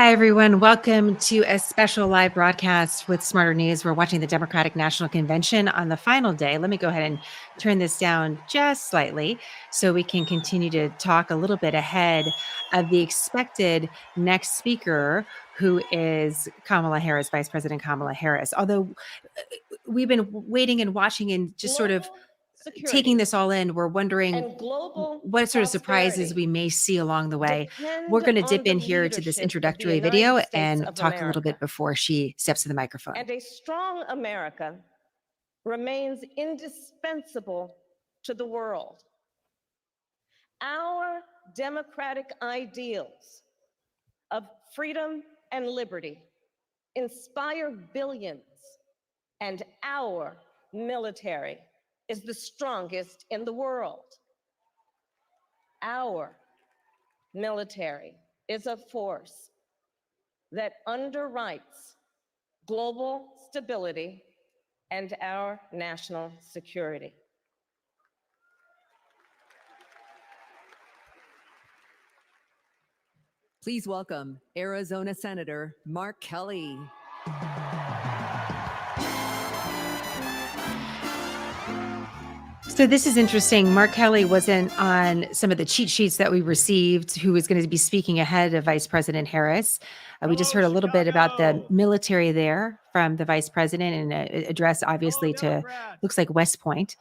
Hi, everyone. Welcome to a special live broadcast with Smarter News. We're watching the Democratic National Convention on the final day. Let me go ahead and turn this down just slightly so we can continue to talk a little bit ahead of the expected next speaker, who is Kamala Harris, Vice President Kamala Harris. Although we've been waiting and watching and just sort of taking this all in, we're wondering what sort of surprises we may see along the way. We're going to dip in here to this introductory video and talk a little bit before she steps to the microphone. And a strong America remains indispensable to the world. Our democratic ideals of freedom and liberty inspire billions, and our military is the strongest in the world. Our military is a force that underwrites global stability and our national security. Please welcome Arizona Senator Mark Kelly. So this is interesting. Mark Kelly wasn't on some of the cheat sheets that we received, who was going to be speaking ahead of Vice President Harris. We just heard a little bit about the military there from the Vice President, and an address obviously to, looks like West Point.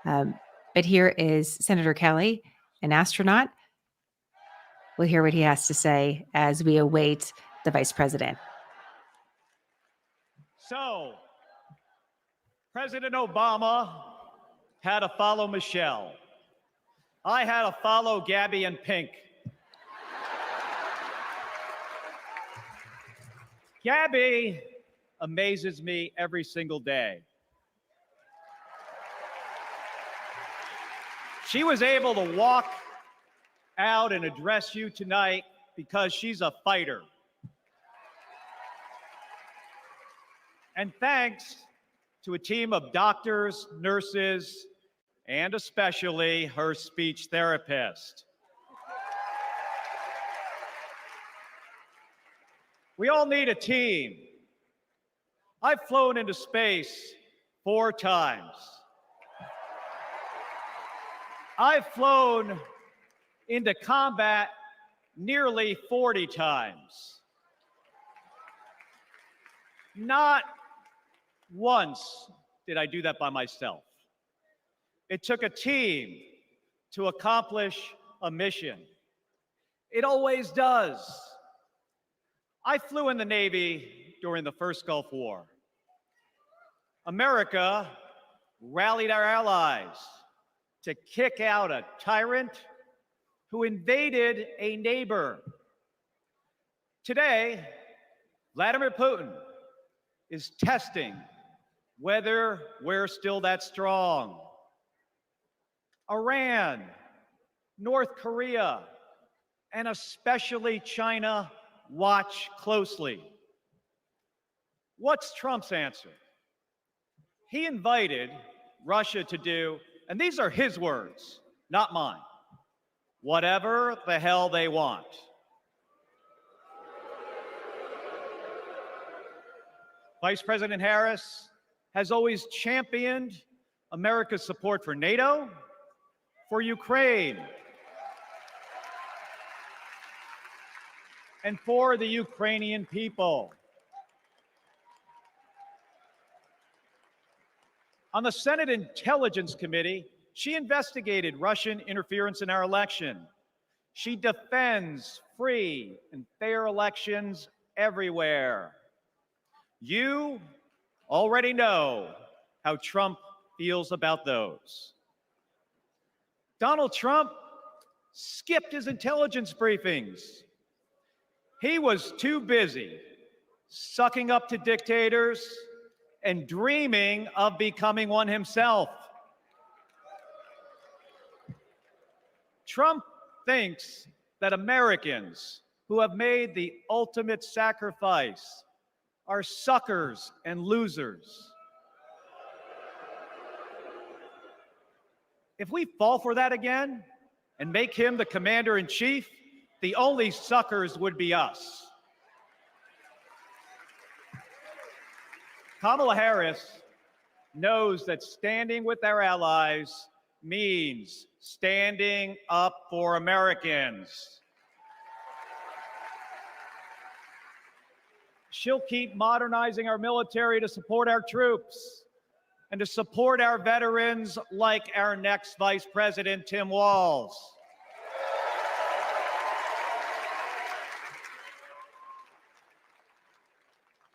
But here is Senator Kelly, an astronaut. We'll hear what he has to say as we await the Vice President. So, President Obama had to follow Michelle. I had to follow Gabby and Pink. Gabby amazes me every single day. She was able to walk out and address you tonight because she's a fighter. And thanks to a team of doctors, nurses, and especially her speech therapist. We all need a team. I've flown into space 4 times. I've flown into combat nearly 40 times. Not once did I do that by myself. It took a team to accomplish a mission. It always does. I flew in the Navy during the first Gulf War. America rallied our allies to kick out a tyrant who invaded a neighbor. Today, Vladimir Putin is testing whether we're still that strong. Iran, North Korea, and especially China watch closely. What's Trump's answer? He invited Russia to do, and these are his words, not mine, whatever the hell they want. Vice President Harris has always championed America's support for NATO, for Ukraine, and for the Ukrainian people. On the Senate Intelligence Committee, she investigated Russian interference in our election. She defends free and fair elections everywhere. You already know how Trump feels about those. Donald Trump skipped his intelligence briefings. He was too busy sucking up to dictators and dreaming of becoming one himself. Trump thinks that Americans who have made the ultimate sacrifice are suckers and losers. If we fall for that again and make him the commander-in-chief, the only suckers would be us. Kamala Harris knows that standing with our allies means standing up for Americans. She'll keep modernizing our military to support our troops and to support our veterans like our next Vice President, Tim Walz.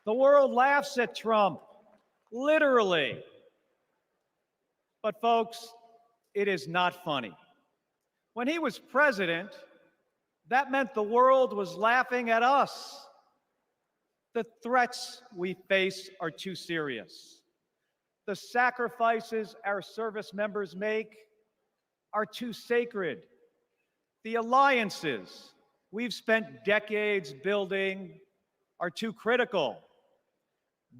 The world laughs at Trump, literally. But folks, it is not funny. When he was president, that meant the world was laughing at us. The threats we face are too serious. The sacrifices our service members make are too sacred. The alliances we've spent decades building are too critical.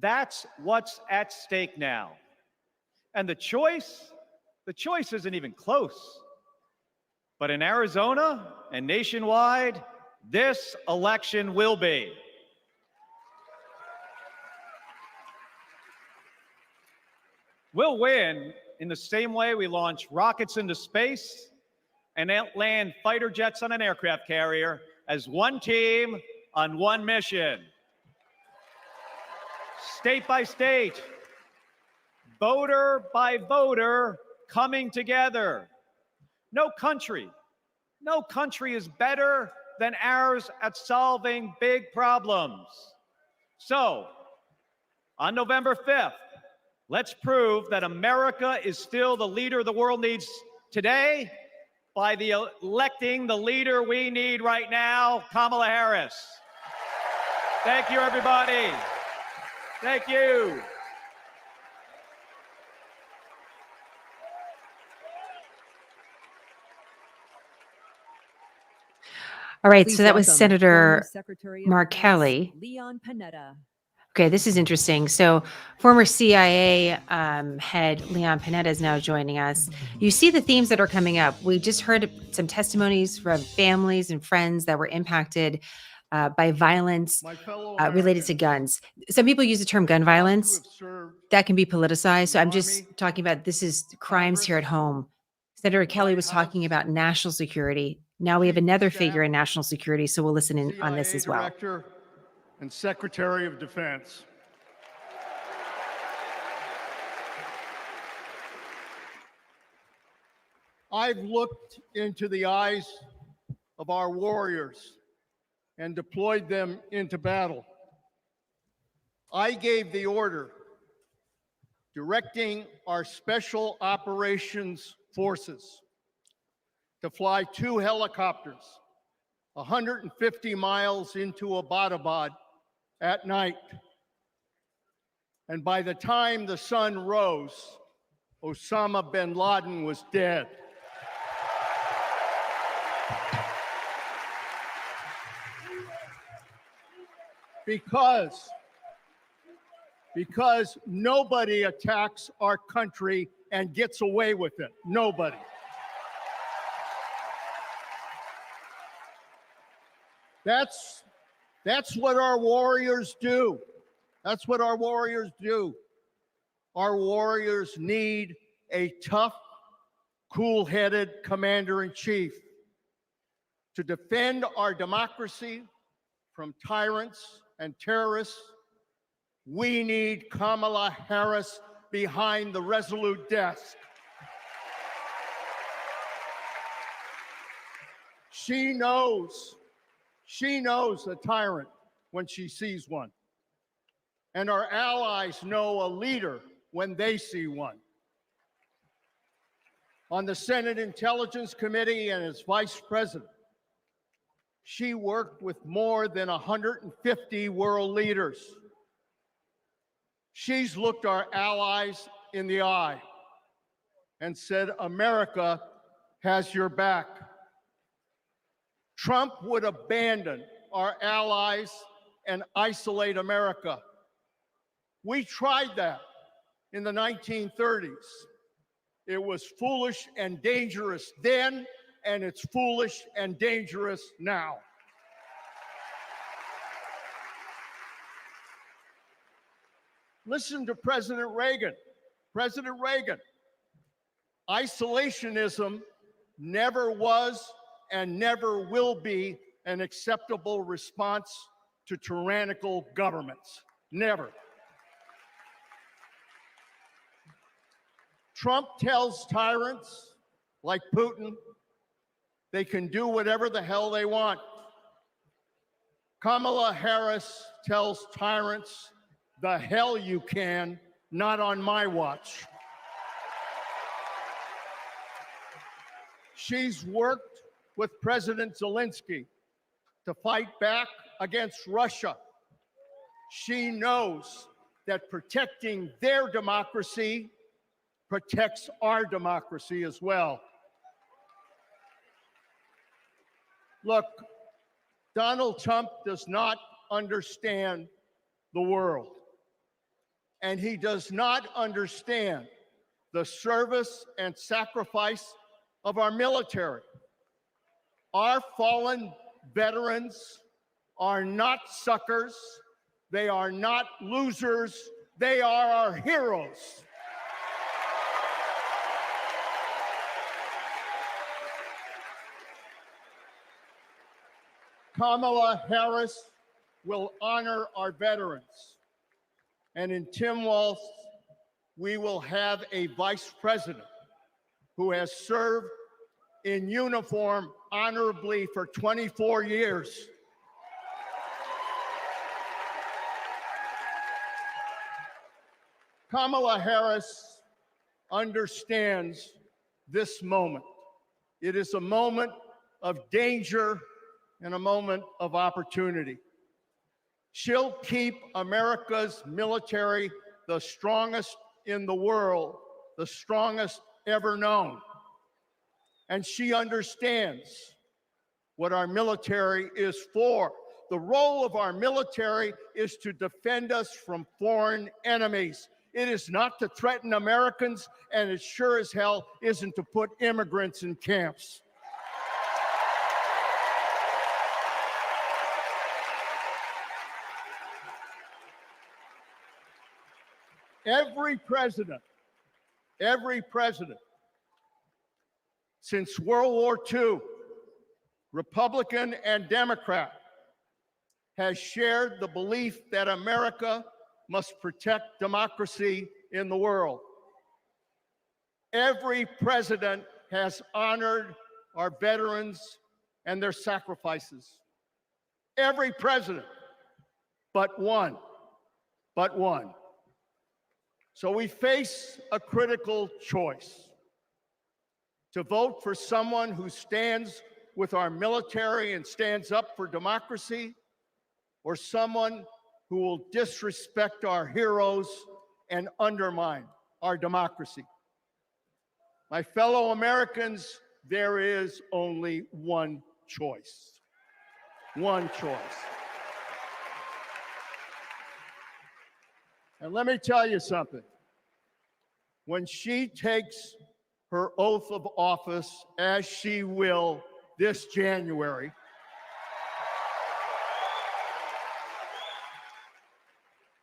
That's what's at stake now. And the choice isn't even close. But in Arizona and nationwide, this election will be. We'll win in the same way we launch rockets into space and land fighter jets on an aircraft carrier as one team on one mission. State by state, voter by voter, coming together. No country is better than ours at solving big problems. So, on November 5th, let's prove that America is still the leader the world needs today by electing the leader we need right now, Kamala Harris. Thank you, everybody. Thank you. All right, Please so that was welcome Senator former Secretary of Mark Defense Kelly. Leon Panetta. Okay, this is interesting. So, former CIA head Leon Panetta is now joining us. You see the themes that are coming up. We just heard some testimonies from families and friends that were impacted by violence related to guns. Some people use the term gun violence. That can be politicized. So, I'm just talking about this is crimes here at home. Senator Kelly was talking about national security. Now we have another figure in national security, so we'll listen in on this as well. Director and Secretary of Defense. I've looked into the eyes of our warriors and deployed them into battle. I gave the order directing our Special Operations Forces to fly 2 helicopters 150 miles into Abbottabad at night. And by the time the sun rose, Osama bin Laden was dead. Because nobody attacks our country and gets away with it. Nobody. That's what our warriors do. That's what our warriors do. Our warriors need a tough, cool-headed commander-in-chief to defend our democracy from tyrants and terrorists. We need Kamala Harris behind the resolute desk. She knows a tyrant when she sees one. And our allies know a leader when they see one. On the Senate Intelligence Committee and as vice president, she worked with more than 150 world leaders. She's looked our allies in the eye and said, America has your back. Trump would abandon our allies and isolate America. We tried that in the 1930s. It was foolish and dangerous then, and it's foolish and dangerous now. Listen to President Reagan. President Reagan. Isolationism never was and never will be an acceptable response to tyrannical governments. Never. Trump tells tyrants like Putin they can do whatever the hell they want. Kamala Harris tells tyrants, the hell you can, not on my watch. She's worked with President Zelensky to fight back against Russia. She knows that protecting their democracy protects our democracy as well. Look, Donald Trump does not understand the world, and he does not understand the service and sacrifice of our military. Our fallen veterans are not suckers. They are not losers. They are our heroes. Kamala Harris will honor our veterans. And in Tim Walz, we will have a vice president who has served in uniform honorably for 24 years. Kamala Harris understands this moment. It is a moment of danger and a moment of opportunity. She'll keep America's military the strongest in the world, the strongest ever known. And she understands what our military is for. The role of our military is to defend us from foreign enemies. It is not to threaten Americans, and it sure as hell isn't to put immigrants in camps. Every president since World War II, Republican and Democrat, has shared the belief that America must protect democracy in the world. Every president has honored our veterans and their sacrifices. Every president, but one. So we face a critical choice: to vote for someone who stands with our military and stands up for democracy, or someone who will disrespect our heroes and undermine our democracy. My fellow Americans, there is only one choice. One choice. And let me tell you something. When she takes her oath of office, as she will this January,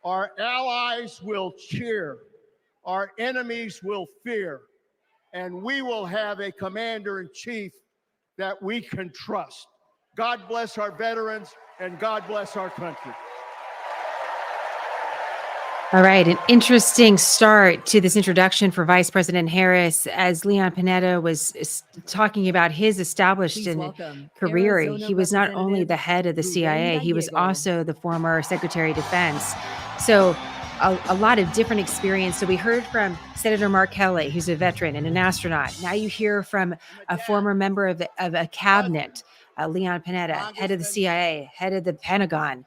our allies will cheer, our enemies will fear, and we will have a commander-in-chief that we can trust. God bless our veterans, and God bless our country. All right, an interesting start to this introduction for Vice President Harris, as Leon Panetta was talking about his established Please welcome career. Arizona He was not only the head of the CIA, he was also the former Secretary of Defense. So a lot of different experience. So we heard from Senator Mark Kelly, who's a veteran and an astronaut. Now you hear from a former member of a cabinet, Leon Panetta, head of the CIA, head of the Pentagon.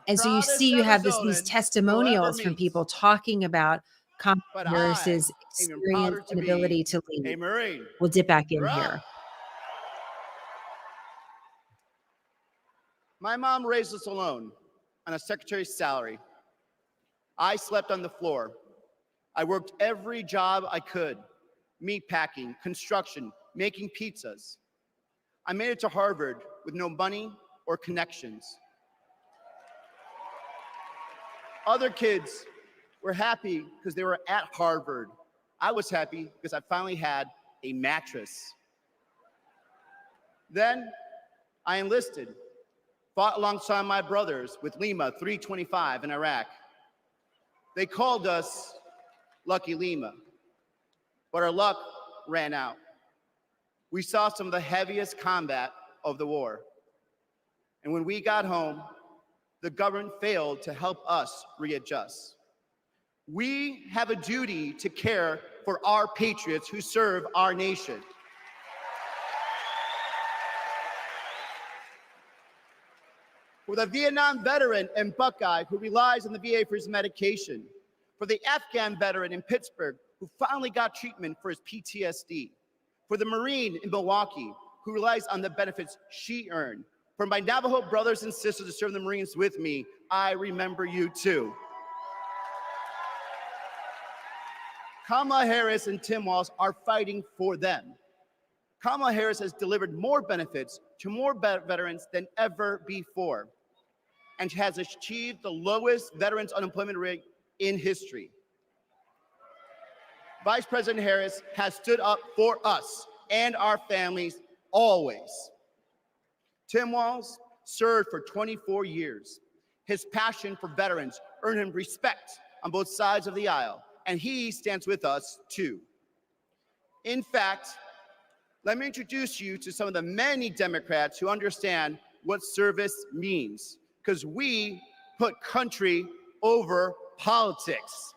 And so you see, you have these testimonials from people talking about Kamala Harris's experience and ability to lead. Marine. We'll dip back in here. My mom raised us alone on a secretary's salary. I slept on the floor. I worked every job I could: meat packing, construction, making pizzas. I made it to Harvard with no money or connections. Other kids were happy because they were at Harvard. I was happy because I finally had a mattress. Then I enlisted, fought alongside my brothers with Lima 325 in Iraq. They called us Lucky Lima, but our luck ran out. We saw some of the heaviest combat of the war. And when we got home, the government failed to help us readjust. We have a duty to care for our patriots who serve our nation. For the Vietnam veteran and Buckeye who relies on the VA for his medication. For the Afghan veteran in Pittsburgh who finally got treatment for his PTSD. For the Marine in Milwaukee who relies on the benefits she earned. For my Navajo brothers and sisters who serve the Marines with me, I remember you too. Kamala Harris and Tim Walz are fighting for them. Kamala Harris has delivered more benefits to more veterans than ever before, and has achieved the lowest veterans unemployment rate in history. Vice President Harris has stood up for us and our families always. Tim Walz served for 24 years. His passion for veterans earned him respect on both sides of the aisle, and he stands with us too. In fact, let me introduce you to some of the many Democrats who understand what service means, because we put country over politics.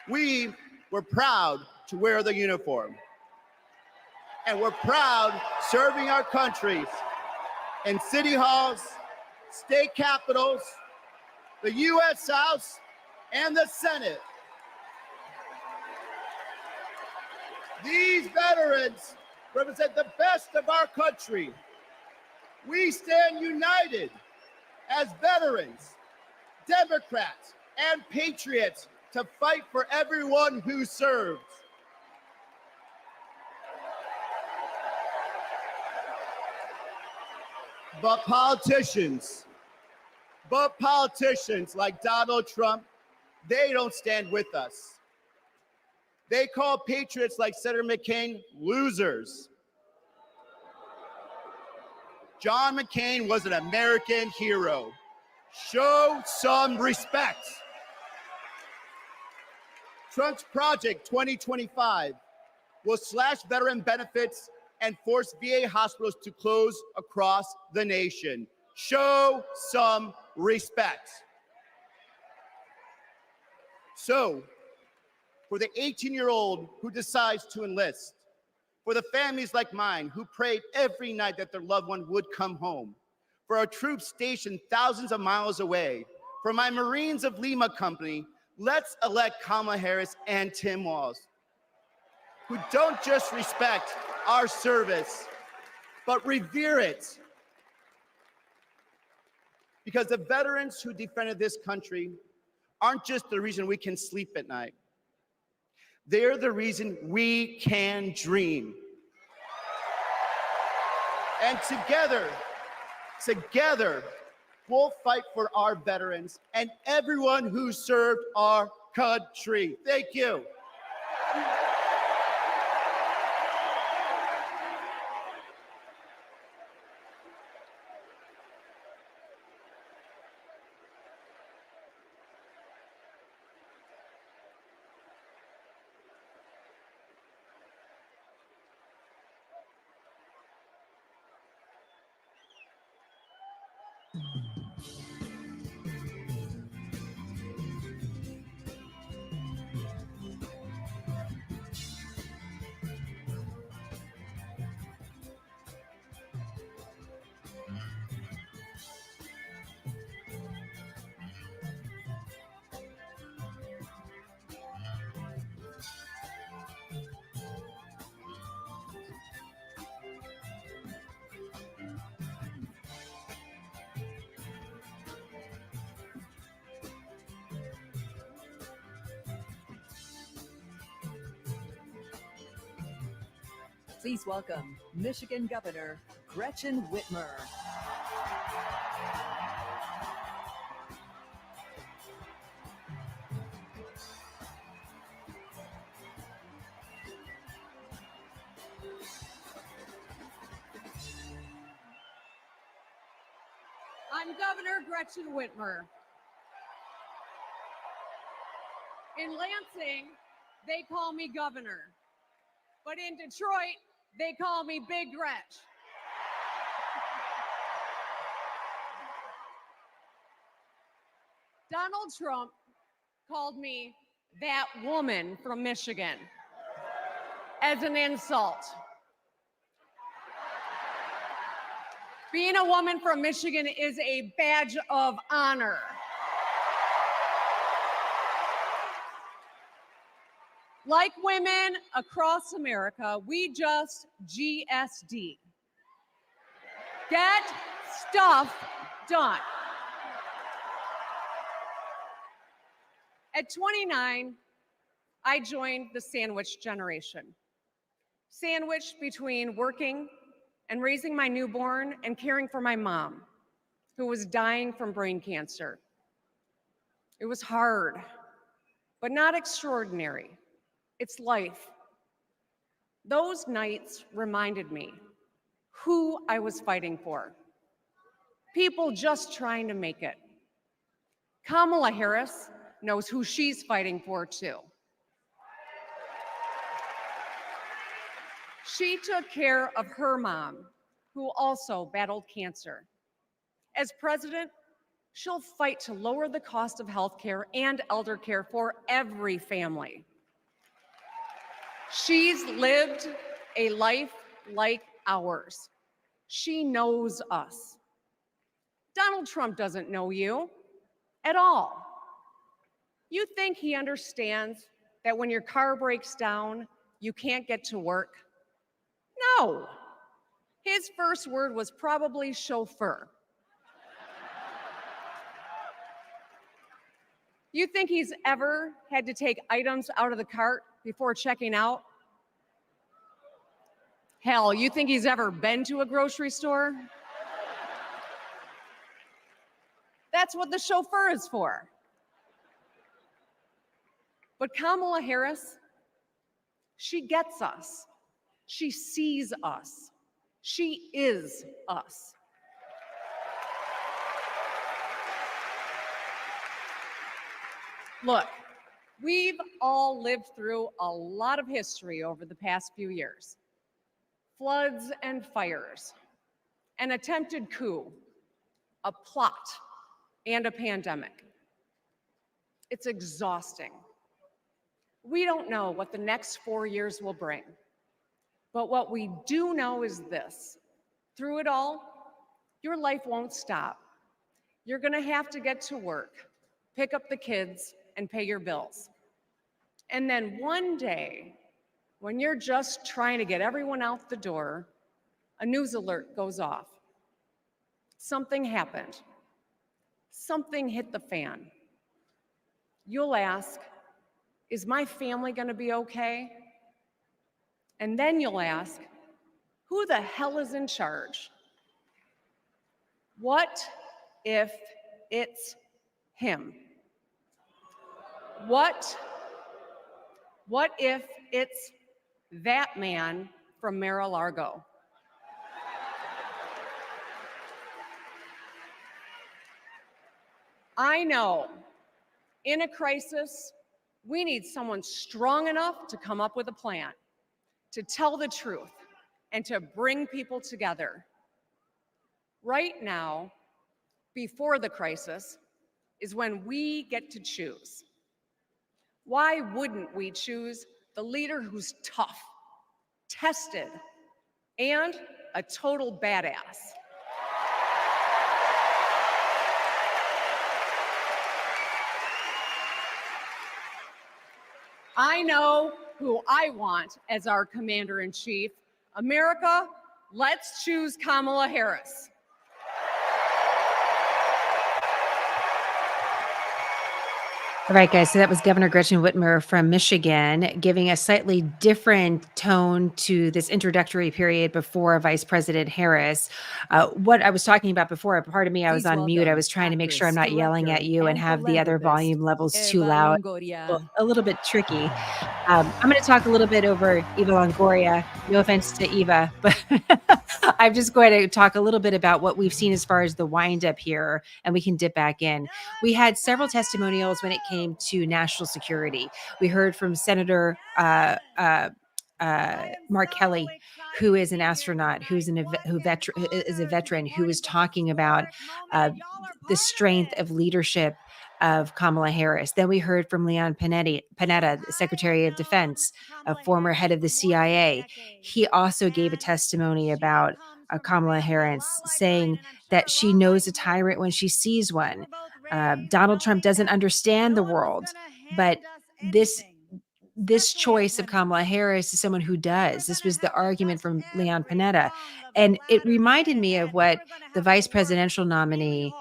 We were proud to wear the uniform, and we're proud serving our countries in city halls, state capitals, the U.S. House, and the Senate. These veterans represent the best of our country. We stand united as veterans, Democrats, and patriots to fight for everyone who serves. But politicians like Donald Trump, they don't stand with us. They call patriots like Senator McCain losers. John McCain was an American hero. Show some respect. Trump's Project 2025 will slash veteran benefits and force VA hospitals to close across the nation. Show some respect. So, for the 18-year-old who decides to enlist, for the families like mine who prayed every night that their loved one would come home, for our troops stationed thousands of miles away, for my Marines of Lima Company, let's elect Kamala Harris and Tim Walz, who don't just respect our service, but revere it. Because the veterans who defended this country aren't just the reason we can sleep at night. They're the reason we can dream. And together, we'll fight for our veterans and everyone who served our country. Thank you. Please welcome Michigan Governor Gretchen Whitmer. I'm Governor Gretchen Whitmer. In Lansing, they call me Governor. But in Detroit, they call me Big Gretch. Donald Trump called me that woman from Michigan as an insult. Being a woman from Michigan is a badge of honor. Like women across America, we just GSD. Get stuff done. At 29, I joined the sandwich generation. Sandwiched between working and raising my newborn and caring for my mom, who was dying from brain cancer. It was hard, but not extraordinary. It's life. Those nights reminded me who I was fighting for. People just trying to make it. Kamala Harris knows who she's fighting for too. She took care of her mom, who also battled cancer. As president, she'll fight to lower the cost of health care and elder care for every family. She's lived a life like ours. She knows us. Donald Trump doesn't know you at all. You think he understands that when your car breaks down, you can't get to work? No. His first word was probably chauffeur. You think he's ever had to take items out of the cart before checking out? Hell, you think he's ever been to a grocery store? That's what the chauffeur is for. But Kamala Harris, she gets us. She sees us. She is us. Look, we've all lived through a lot of history over the past few years. Floods and fires, an attempted coup, a plot, and a pandemic. It's exhausting. We don't know what the next 4 years will bring. But what we do know is this: through it all, your life won't stop. You're going to have to get to work, pick up the kids, and pay your bills. And then one day, when you're just trying to get everyone out the door, a news alert goes off. Something happened. Something hit the fan. You'll ask, is my family going to be okay? And then you'll ask, who the hell is in charge? What if it's him? What if it's that man from Mar-a-Lago? I know, in a crisis, we need someone strong enough to come up with a plan, to tell the truth, and to bring people together. Right now, before the crisis, is when we get to choose. Why wouldn't we choose the leader who's tough, tested, and a total badass? I know who I want as our commander-in-chief. America, let's choose Kamala Harris. All right, guys. So that was Governor Gretchen Whitmer from Michigan giving a slightly different tone to this introductory period before Vice President Harris. What I was talking about before, part of me, I was Please on mute. I welcome was trying to make sure I'm actress, not yelling at director, you and and have the other philanthropist, volume levels too Eva loud. Longoria. A little bit tricky. I'm going to talk a little bit over Eva Longoria. No offense to Eva, but I'm just going to talk a little bit about what we've seen as far as the windup here, and we can dip back in. We had several testimonials when it came to national security. We heard from Senator Mark Kelly, who is an astronaut, who is a veteran, who is talking about the strength of leadership of Kamala Harris. Then we heard from Leon Panetta, the Secretary of Defense, a former head of the CIA. He also gave a testimony about Kamala Harris, saying that she knows a tyrant when she sees one. Donald Trump doesn't understand the world, but this choice of Kamala Harris is someone who does. This was the argument from Leon Panetta. And it reminded me of what the vice presidential nominee,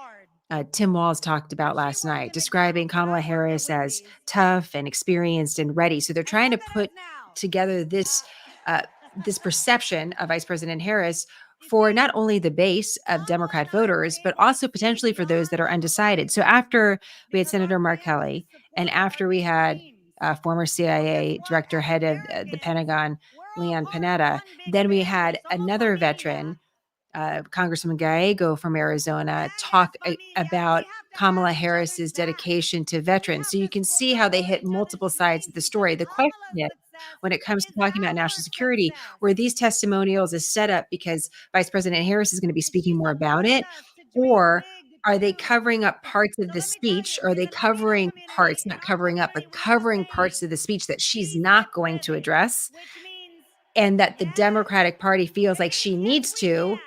Tim Walz, talked about last night, describing Kamala Harris as tough and experienced and ready. So they're trying to put together this perception of Vice President Harris for not only the base of Democrat voters, but also potentially for those that are undecided. So after we had Senator Mark Kelly, and after we had former CIA director, head of the Pentagon, Leon Panetta, then we had another veteran, Congressman Gallego from Arizona, talk about Kamala Harris's dedication to veterans. So you can see how they hit multiple sides of the story. The question is, when it comes to talking about national security, were these testimonials a setup because Vice President Harris is going to be speaking more about it? Or are they covering up parts of the speech? Or are they covering parts, not covering up, but covering parts of the speech that she's not going to address, and that the Democratic Party feels like she needs to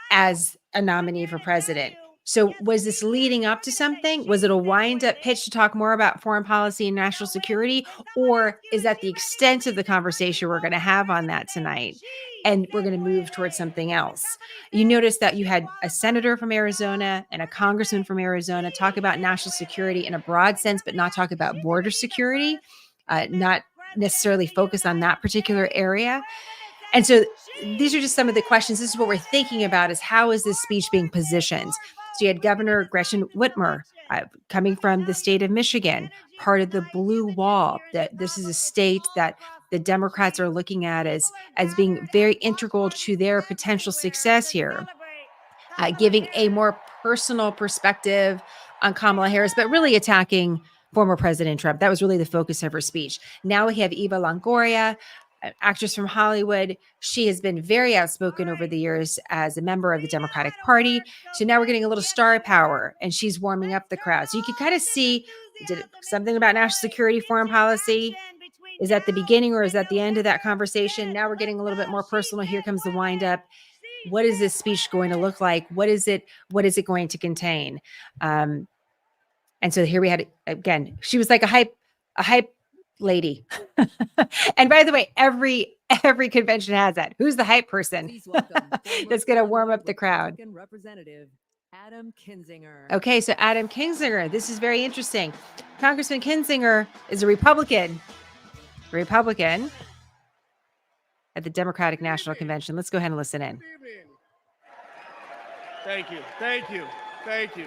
as a nominee for president? So was this leading up to something? Was it a wind-up pitch to talk more about foreign policy and national security? Or is that the extent of the conversation we're going to have on that tonight? And we're going to move towards something else. You notice that you had a senator from Arizona and a congressman from Arizona talk about national security in a broad sense, but not talk about border security, not necessarily focus on that particular area. And so these are just some of the questions. This is what we're thinking about, is how is this speech being positioned? So you had Governor Gretchen Whitmer coming from the state of Michigan, part of the blue wall. That this is a state that the Democrats are looking at as being very integral to their potential success here, giving a more personal perspective on Kamala Harris, but really attacking former President Trump. That was really the focus of her speech. Now we have Eva Longoria, an actress from Hollywood. She has been very outspoken over the years as a member of the Democratic Party. So now we're getting a little star power, and she's warming up the crowd. So you can kind of see, did something about national security, foreign policy, is that the beginning or is that the end of that conversation? Now we're getting a little bit more personal. Here comes the windup. What is this speech going to look like? What is it going to contain? And so here we had, again, she was like a hype lady. And by the way, every convention has that. Who's the hype person Please welcome that's going to warm up the crowd? Republican Representative Adam Kinzinger. Okay, so Adam Kinzinger, this is very interesting. Congressman Kinzinger is a Republican at the Democratic National Convention. Let's go ahead and listen in. Thank you. Thank you. Thank you.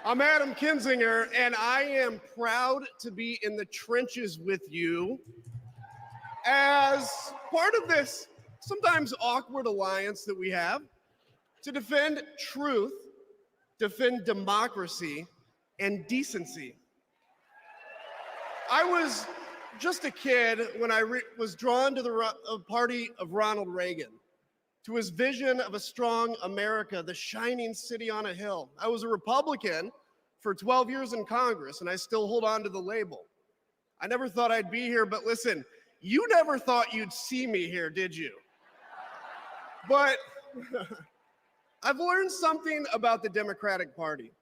I'm Adam Kinzinger, and I am proud to be in the trenches with you as part of this sometimes awkward alliance that we have to defend truth, defend democracy, and decency. I was just a kid when I was drawn to the party of Ronald Reagan, to his vision of a strong America, the shining city on a hill. I was a Republican for 12 years in Congress, and I still hold on to the label. I never thought I'd be here, but listen, you never thought you'd see me here, did you? But I've learned something about the Democratic Party,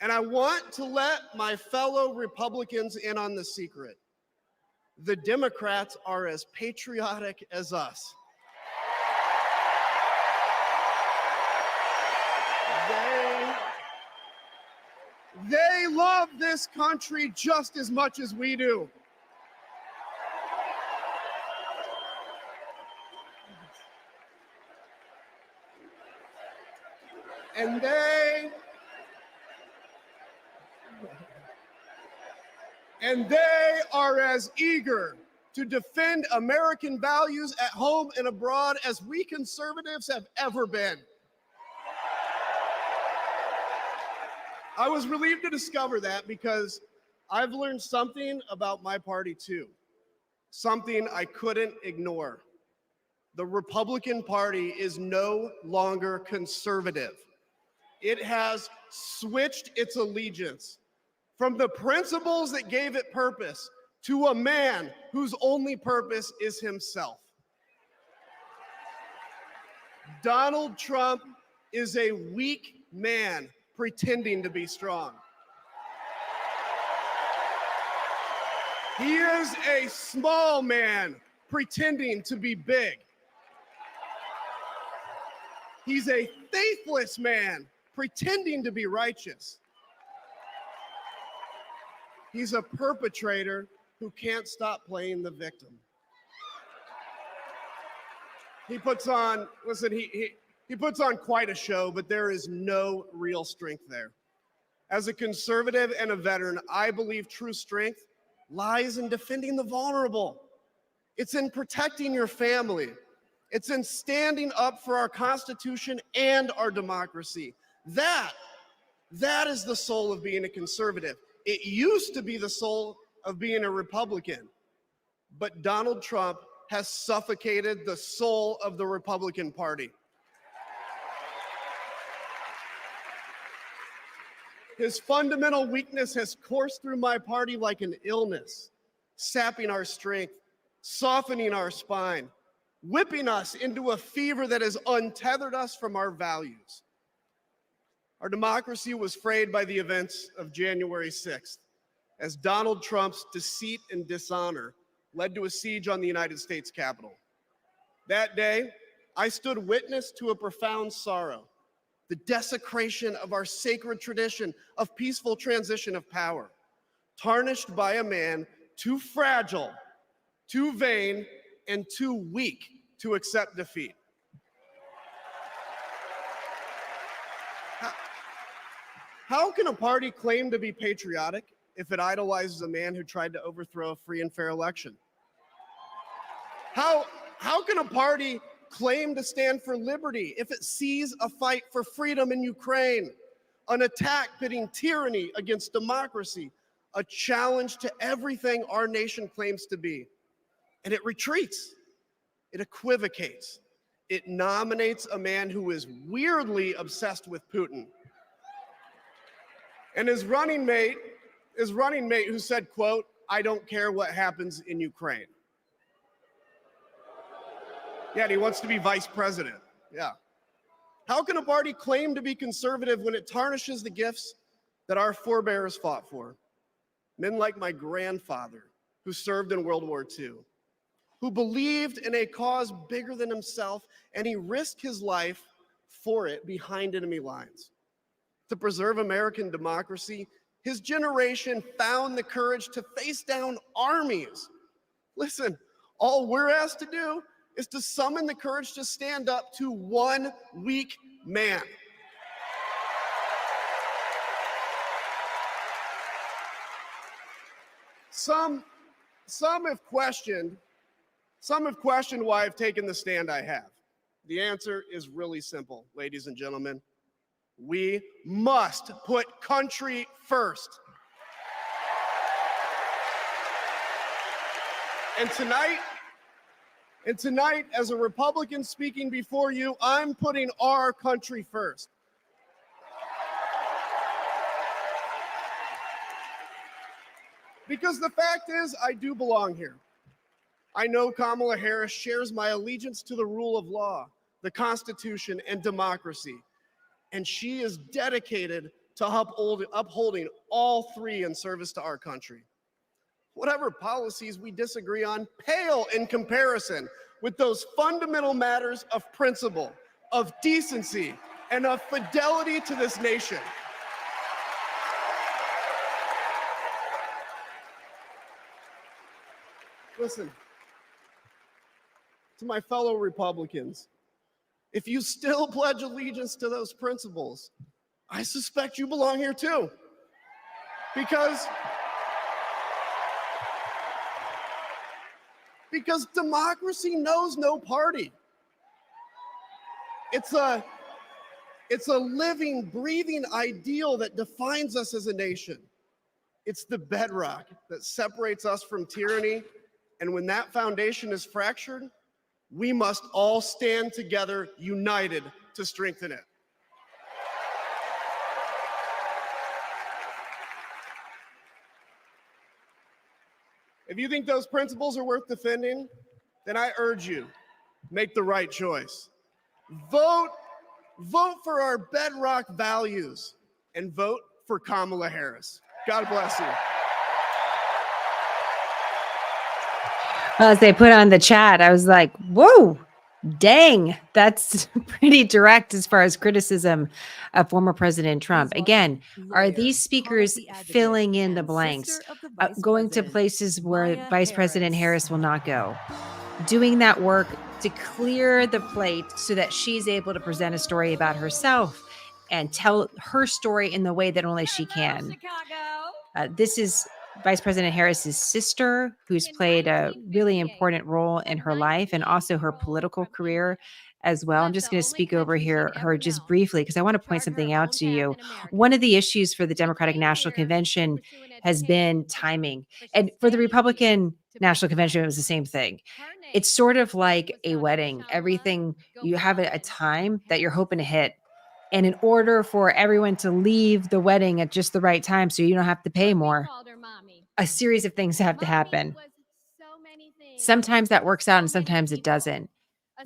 and I want to let my fellow Republicans in on the secret. The Democrats are as patriotic as us. They love this country just as much as we do. And they are as eager to defend American values at home and abroad as we conservatives have ever been. I was relieved to discover that because I've learned something about my party too, something I couldn't ignore. The Republican Party is no longer conservative. It has switched its allegiance from the principles that gave it purpose to a man whose only purpose is himself. Donald Trump is a weak man pretending to be strong. He is a small man pretending to be big. He's a faithless man pretending to be righteous. He's a perpetrator who can't stop playing the victim. He puts on, listen, he puts on quite a show, but there is no real strength there. As a conservative and a veteran, I believe true strength lies in defending the vulnerable. It's in protecting your family. It's in standing up for our Constitution and our democracy. That is the soul of being a conservative. It used to be the soul of being a Republican, but Donald Trump has suffocated the soul of the Republican Party. His fundamental weakness has coursed through my party like an illness, sapping our strength, softening our spine, whipping us into a fever that has untethered us from our values. Our democracy was frayed by the events of January 6th, as Donald Trump's deceit and dishonor led to a siege on the United States Capitol. That day, I stood witness to a profound sorrow, the desecration of our sacred tradition of peaceful transition of power, tarnished by a man too fragile, too vain, and too weak to accept defeat. How can a party claim to be patriotic if it idolizes a man who tried to overthrow a free and fair election? How can a party claim to stand for liberty if it sees a fight for freedom in Ukraine, an attack pitting tyranny against democracy, a challenge to everything our nation claims to be, and it retreats, it equivocates, it nominates a man who is weirdly obsessed with Putin, and his running mate who said, quote, "I don't care what happens in Ukraine." Yeah, and he wants to be vice president. Yeah. How can a party claim to be conservative when it tarnishes the gifts that our forebears fought for? Men like my grandfather, who served in World War II, who believed in a cause bigger than himself, and he risked his life for it behind enemy lines. To preserve American democracy, his generation found the courage to face down armies. Listen, all we're asked to do is to summon the courage to stand up to one weak man. Some have questioned why I've taken the stand I have. The answer is really simple, ladies and gentlemen. We must put country first. And tonight, as a Republican speaking before you, I'm putting our country first. Because the fact is, I do belong here. I know Kamala Harris shares my allegiance to the rule of law, the Constitution, and democracy. And she is dedicated to upholding all three in service to our country. Whatever policies we disagree on pale in comparison with those fundamental matters of principle, of decency, and of fidelity to this nation. Listen, to my fellow Republicans, if you still pledge allegiance to those principles, I suspect you belong here too. Because democracy knows no party. It's a living, breathing ideal that defines us as a nation. It's the bedrock that separates us from tyranny. And when that foundation is fractured, we must all stand together, united, to strengthen it. If you think those principles are worth defending, then I urge you, make the right choice. Vote for our bedrock values and vote for Kamala Harris. God bless you. As they put on the chat, I was like, whoa, dang, that's pretty direct as far as criticism of former President Trump. Again, are these speakers filling in the blanks, going to places where Vice President Harris will not go, doing that work to clear the plate so that she's able to present a story about herself and tell her story in the way that only she can. This is Vice President Harris's sister, who's played a really important role in her life and also her political career as well. I'm just going to speak over her just briefly because I want to point something out to you. One of the issues for the Democratic National Convention has been timing. And for the Republican National Convention, it was the same thing. It's sort of like a wedding. Everything, you have a time that you're hoping to hit. And in order for everyone to leave the wedding at just the right time so you don't have to pay more, a series of things have to happen. Sometimes that works out and sometimes it doesn't.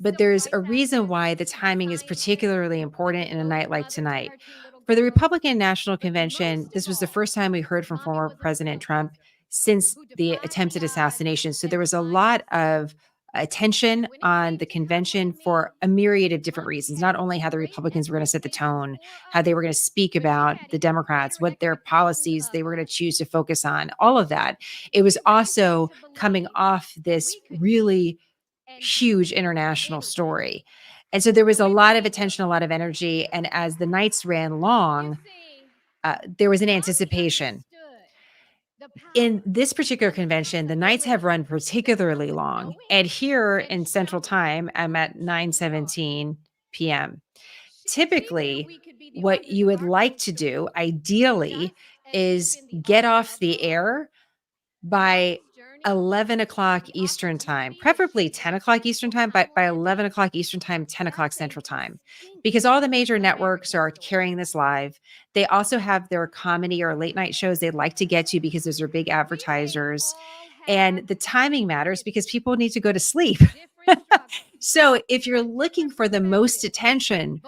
But there's a reason why the timing is particularly important in a night like tonight. For the Republican National Convention, this was the first time we heard from former President Trump since the attempted assassination. So there was a lot of attention on the convention for a myriad of different reasons, not only how the Republicans were going to set the tone, how they were going to speak about the Democrats, what their policies they were going to choose to focus on, all of that. It was also coming off this really huge international story. And so there was a lot of attention, a lot of energy. And as the nights ran long, there was an anticipation. In this particular convention, the nights have run particularly long. And here in Central Time, I'm at 9:17 p.m. Typically, what you would like to do, ideally, is get off the air by 11 o'clock Eastern Time, preferably 10 o'clock Eastern Time, but by 11 o'clock Eastern Time, 10 o'clock Central Time, because all the major networks are carrying this live. They also have their comedy or late night shows they'd like to get to because those are big advertisers. And the timing matters because people need to go to sleep. So if you're looking for the most attention,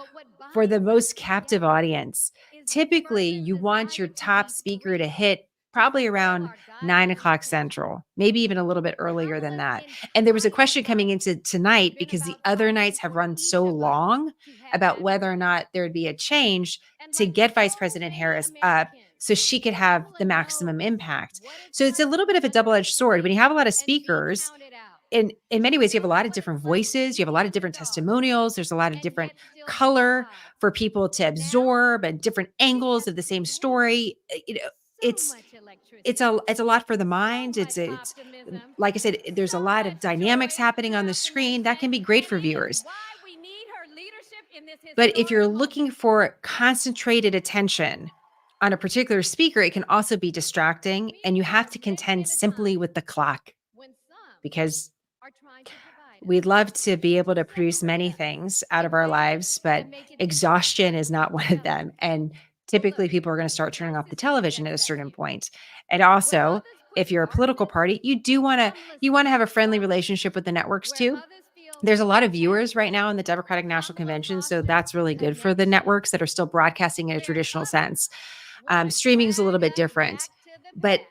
for the most captive audience, typically you want your top speaker to hit probably around 9 o'clock Central, maybe even a little bit earlier than that. And there was a question coming into tonight because the other nights have run so long about whether or not there would be a change to get Vice President Harris up so she could have the maximum impact. So it's a little bit of a double-edged sword. When you have a lot of speakers, in many ways, you have a lot of different voices. You have a lot of different testimonials. There's a lot of different color for people to absorb and different angles of the same story. It's a lot for the mind. It's like I said, there's a lot of dynamics happening on the screen that can be great for viewers. But if you're looking for concentrated attention on a particular speaker, it can also be distracting, and you have to contend simply with the clock because we'd love to be able to produce many things out of our lives, but exhaustion is not one of them. And typically people are going to start turning off the television at a certain point. And also, if you're a political party, you want to have a friendly relationship with the networks too. There's a lot of viewers right now in the Democratic National Convention, so that's really good for the networks that are still broadcasting in a traditional sense. Streaming is a little bit different, but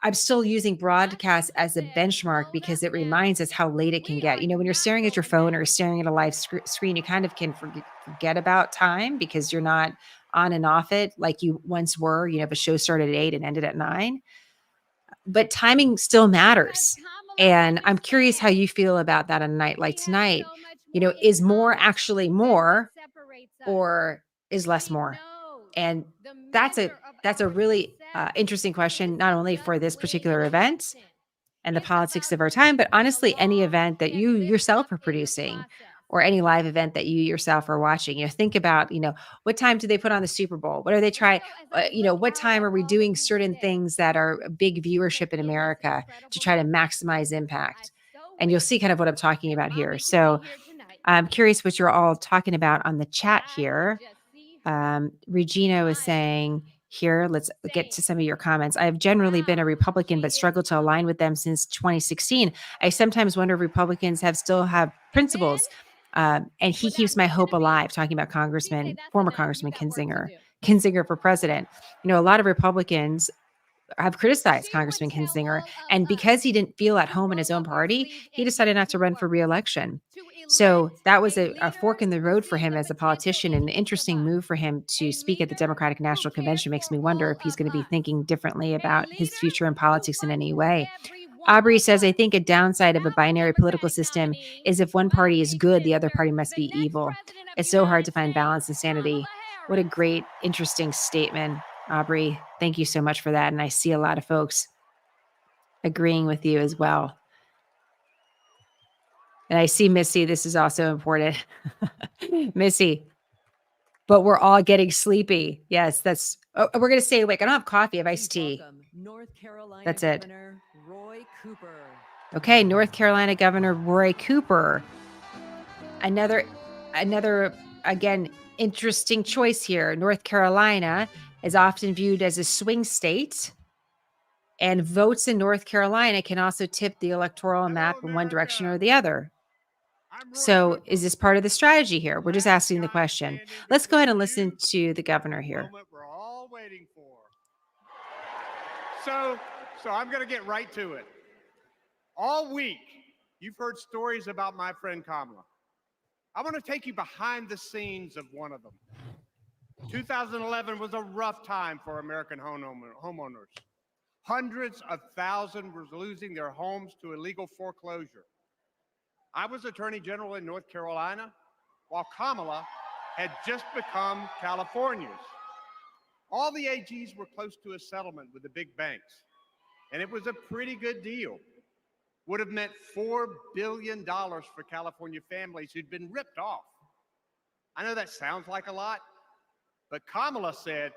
I'm still using broadcast as a benchmark because it reminds us how late it can get. You know, when you're staring at your phone or staring at a live screen, you kind of can forget about time because you're not on and off it like you once were. You know, if a show started at 8 and ended at 9. But timing still matters. And I'm curious how you feel about that on a night like tonight. Is more actually more, or is less more? And that's a really interesting question, not only for this particular event and the politics of our time, but honestly, any event that you yourself are producing or any live event that you yourself are watching. Think about, what time do they put on the Super Bowl? What are they trying? What time are we doing certain things that are a big viewership in America to try to maximize impact? And you'll see kind of what I'm talking about here. So I'm curious what you're all talking about on the chat here. Regina was saying here, let's get to some of your comments. I've generally been a Republican, but struggled to align with them since 2016. I sometimes wonder if Republicans still have principles. And he keeps my hope alive, talking about former Congressman Kinzinger for president. A lot of Republicans have criticized Congressman Kinzinger, and because he didn't feel at home in his own party, he decided not to run for re-election. So that was a fork in the road for him as a politician, and an interesting move for him to speak at the Democratic National Convention. Makes me wonder if he's going to be thinking differently about his future in politics in any way. Aubrey says, I think a downside of a binary political system is if one party is good, the other party must be evil. It's so hard to find balance and sanity. What a great, interesting statement, Aubrey. Thank you so much for that. And I see a lot of folks agreeing with you as well. And I see Missy, this is also important. Missy, but we're all getting sleepy. Yes, we're going to stay awake. I don't have coffee, I have iced tea. North Carolina That's it. Governor Roy Cooper. Okay, North Carolina Governor Roy Cooper. Another, again, interesting choice here. North Carolina is often viewed as a swing state, and votes in North Carolina can also tip the electoral map in one direction or the other. So is this part of the strategy here? We're just asking the question. Let's go ahead and listen to the governor here. We're all waiting for. So I'm going to get right to it. All week, you've heard stories about my friend Kamala. I want to take you behind the scenes of one of them. 2011 was a rough time for American homeowners. Hundreds of thousands were losing their homes to illegal foreclosure. I was Attorney General in North Carolina, while Kamala had just become California's. All the AGs were close to a settlement with the big banks, and it was a pretty good deal. Would have meant $4 billion for California families who'd been ripped off. I know that sounds like a lot, but Kamala said,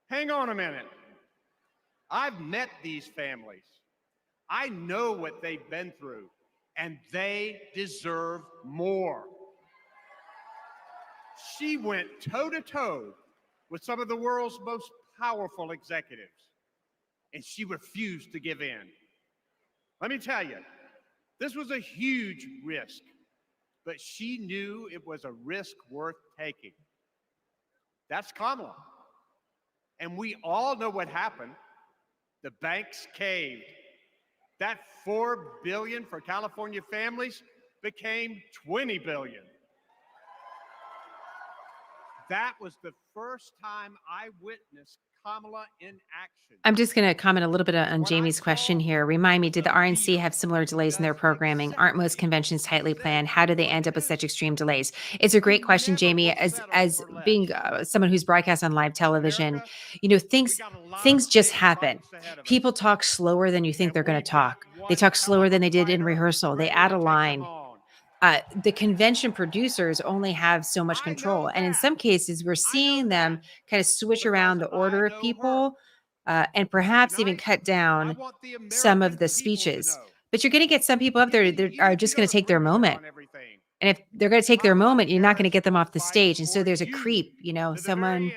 hang on a minute. I've met these families. I know what they've been through, and they deserve more. She went toe-to-toe with some of the world's most powerful executives, and she refused to give in. Let me tell you, this was a huge risk, but she knew it was a risk worth taking. That's Kamala. And we all know what happened. The banks caved. That $4 billion for California families became $20 billion. That was the first time I witnessed Kamala in action. I'm just going to comment a little bit on Jamie's question here. Remind me, did the RNC have similar delays in their programming? Aren't most conventions tightly planned? How do they end up with such extreme delays? It's a great question, Jamie. As being someone who's broadcast on live television, things just happen. People talk slower than you think they're going to talk. They talk slower than they did in rehearsal. They add a line. The convention producers only have so much control. And in some cases, we're seeing them kind of switch around the order of people and perhaps even cut down some of the speeches. But you're going to get some people up there that are just going to take their moment. And if they're going to take their moment, you're not going to get them off the stage. And so there's a creep, someone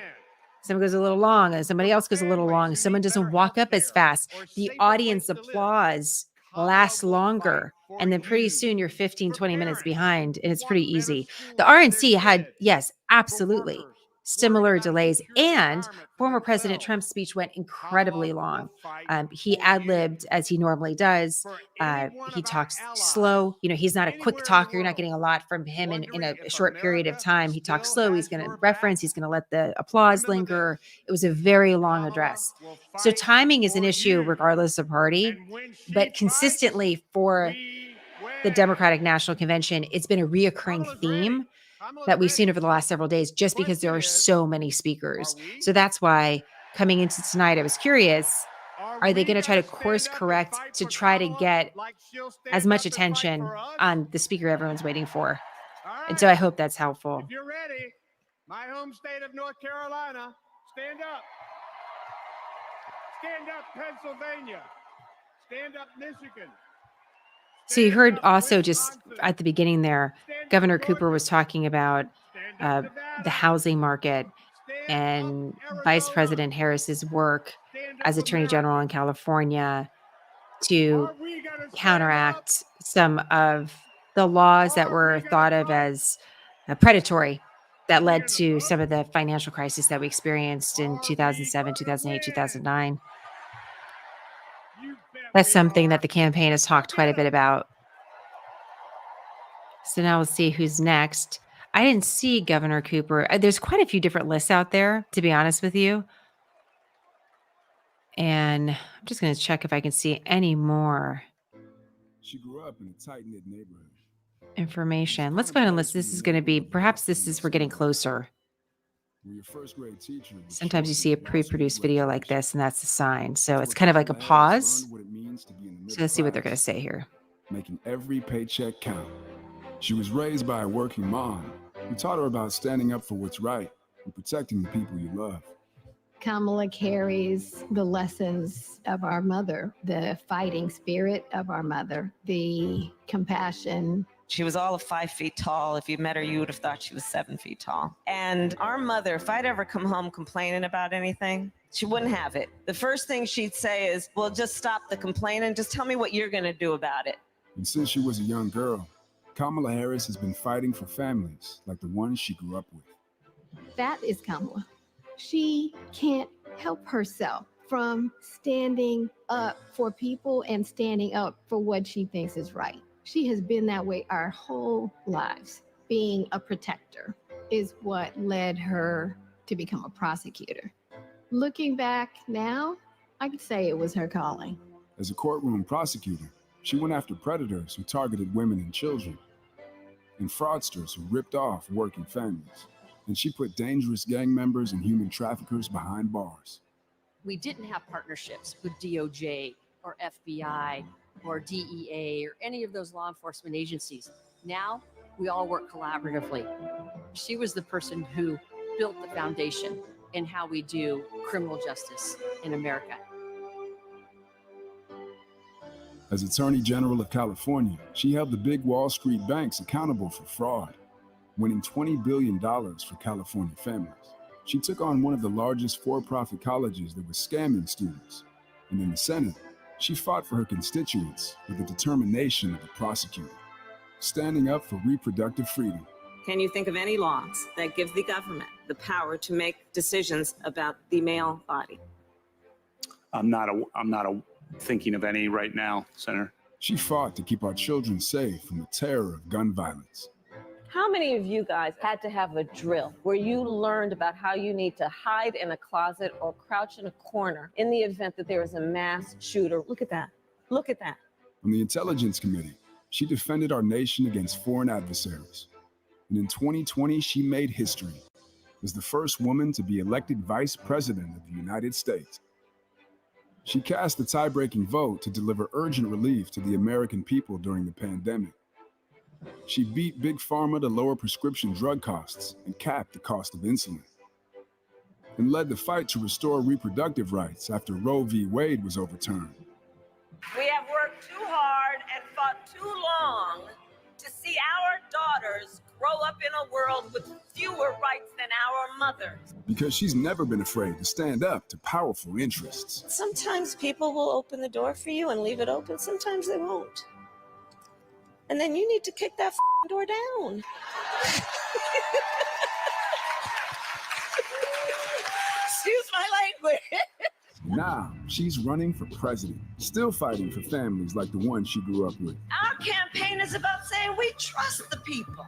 goes a little long and somebody else goes a little long. Someone doesn't walk up as fast. The audience applause lasts longer. And then pretty soon you're 15, 20 minutes behind, and it's pretty easy. The RNC had, yes, absolutely, similar delays. And former President Trump's speech went incredibly long. He ad-libbed as he normally does. He talks slow. You know, he's not a quick talker. You're not getting a lot from him in a short period of time. He talks slow. He's going to reference. He's going to let the applause linger. It was a very long address. So timing is an issue regardless of party, but consistently for the Democratic National Convention, it's been a reoccurring theme that we've seen over the last several days, just because there are so many speakers. So that's why coming into tonight, I was curious, are they going to try to course correct to try to get as much attention on the speaker everyone's waiting for? And so I hope that's helpful. If you're ready, my home state of North Carolina, stand up. Stand up, Pennsylvania. Stand up, Michigan. So you heard also just at the beginning there, Governor Cooper was talking about the housing market and Vice President Harris's work as Attorney General in California to counteract some of the laws that were thought of as predatory that led to some of the financial crisis that we experienced in 2007, 2008, 2009. That's something that the campaign has talked quite a bit about. So now we'll see who's next. I didn't see Governor Cooper. There's quite a few different lists out there, to be honest with you. And I'm just going to check if I can see any more She grew up in a tight-knit neighborhood. information. Let's go ahead and list. This is going to be, perhaps this is, we're getting closer. Where your first grade teacher would Sometimes show you see a Wall Street pre-produced video like reputation. this, and that's the sign. So That's it's where kind of like a Kamala Harris pause. learned what it means to be in the So let's see what they're going middle to say here. class, making every paycheck count. She was raised by a working mom who taught her about standing up for what's right and protecting the people you love. Kamala carries the lessons of our mother, the fighting spirit of our mother, the compassion. She was all of 5 feet tall. If you met her, you would have thought she was 7 feet tall. And our mother, if I'd ever come home complaining about anything, she wouldn't have it. The first thing she'd say is, well, just stop the complaining. Just tell me what you're going to do about it. And since she was a young girl, Kamala Harris has been fighting for families like the ones she grew up with. That is Kamala. She can't help herself from standing up for people and standing up for what she thinks is right. She has been that way our whole lives. Being a protector is what led her to become a prosecutor. Looking back now, I could say it was her calling. As a courtroom prosecutor, she went after predators who targeted women and children, and fraudsters who ripped off working families. And she put dangerous gang members and human traffickers behind bars. We didn't have partnerships with DOJ or FBI or DEA or any of those law enforcement agencies. Now we all work collaboratively. She was the person who built the foundation in how we do criminal justice in America. As Attorney General of California, she held the big Wall Street banks accountable for fraud, winning $20 billion for California families. She took on one of the largest for-profit colleges that was scamming students. And in the Senate, she fought for her constituents with the determination of a prosecutor, standing up for reproductive freedom. Can you think of any laws that give the government the power to make decisions about the male body? I'm not thinking of any right now, Senator. She fought to keep our children safe from the terror of gun violence. How many of you guys had to have a drill where you learned about how you need to hide in a closet or crouch in a corner in the event that there is a mass shooter? Look at that. Look at that. On the Intelligence Committee, she defended our nation against foreign adversaries. And in 2020, she made history as the first woman to be elected Vice President of the United States. She cast the tie-breaking vote to deliver urgent relief to the American people during the pandemic. She beat Big Pharma to lower prescription drug costs and capped the cost of insulin, and led the fight to restore reproductive rights after Roe v. Wade was overturned. We have worked too hard and fought too long to see our daughters grow up in a world with fewer rights than our mothers. Because she's never been afraid to stand up to powerful interests. Sometimes people will open the door for you and leave it open. Sometimes they won't. And then you need to kick that door down. stupid. Now, she's running for president, still fighting for families like the one she grew up with. Our campaign is about saying we trust the people.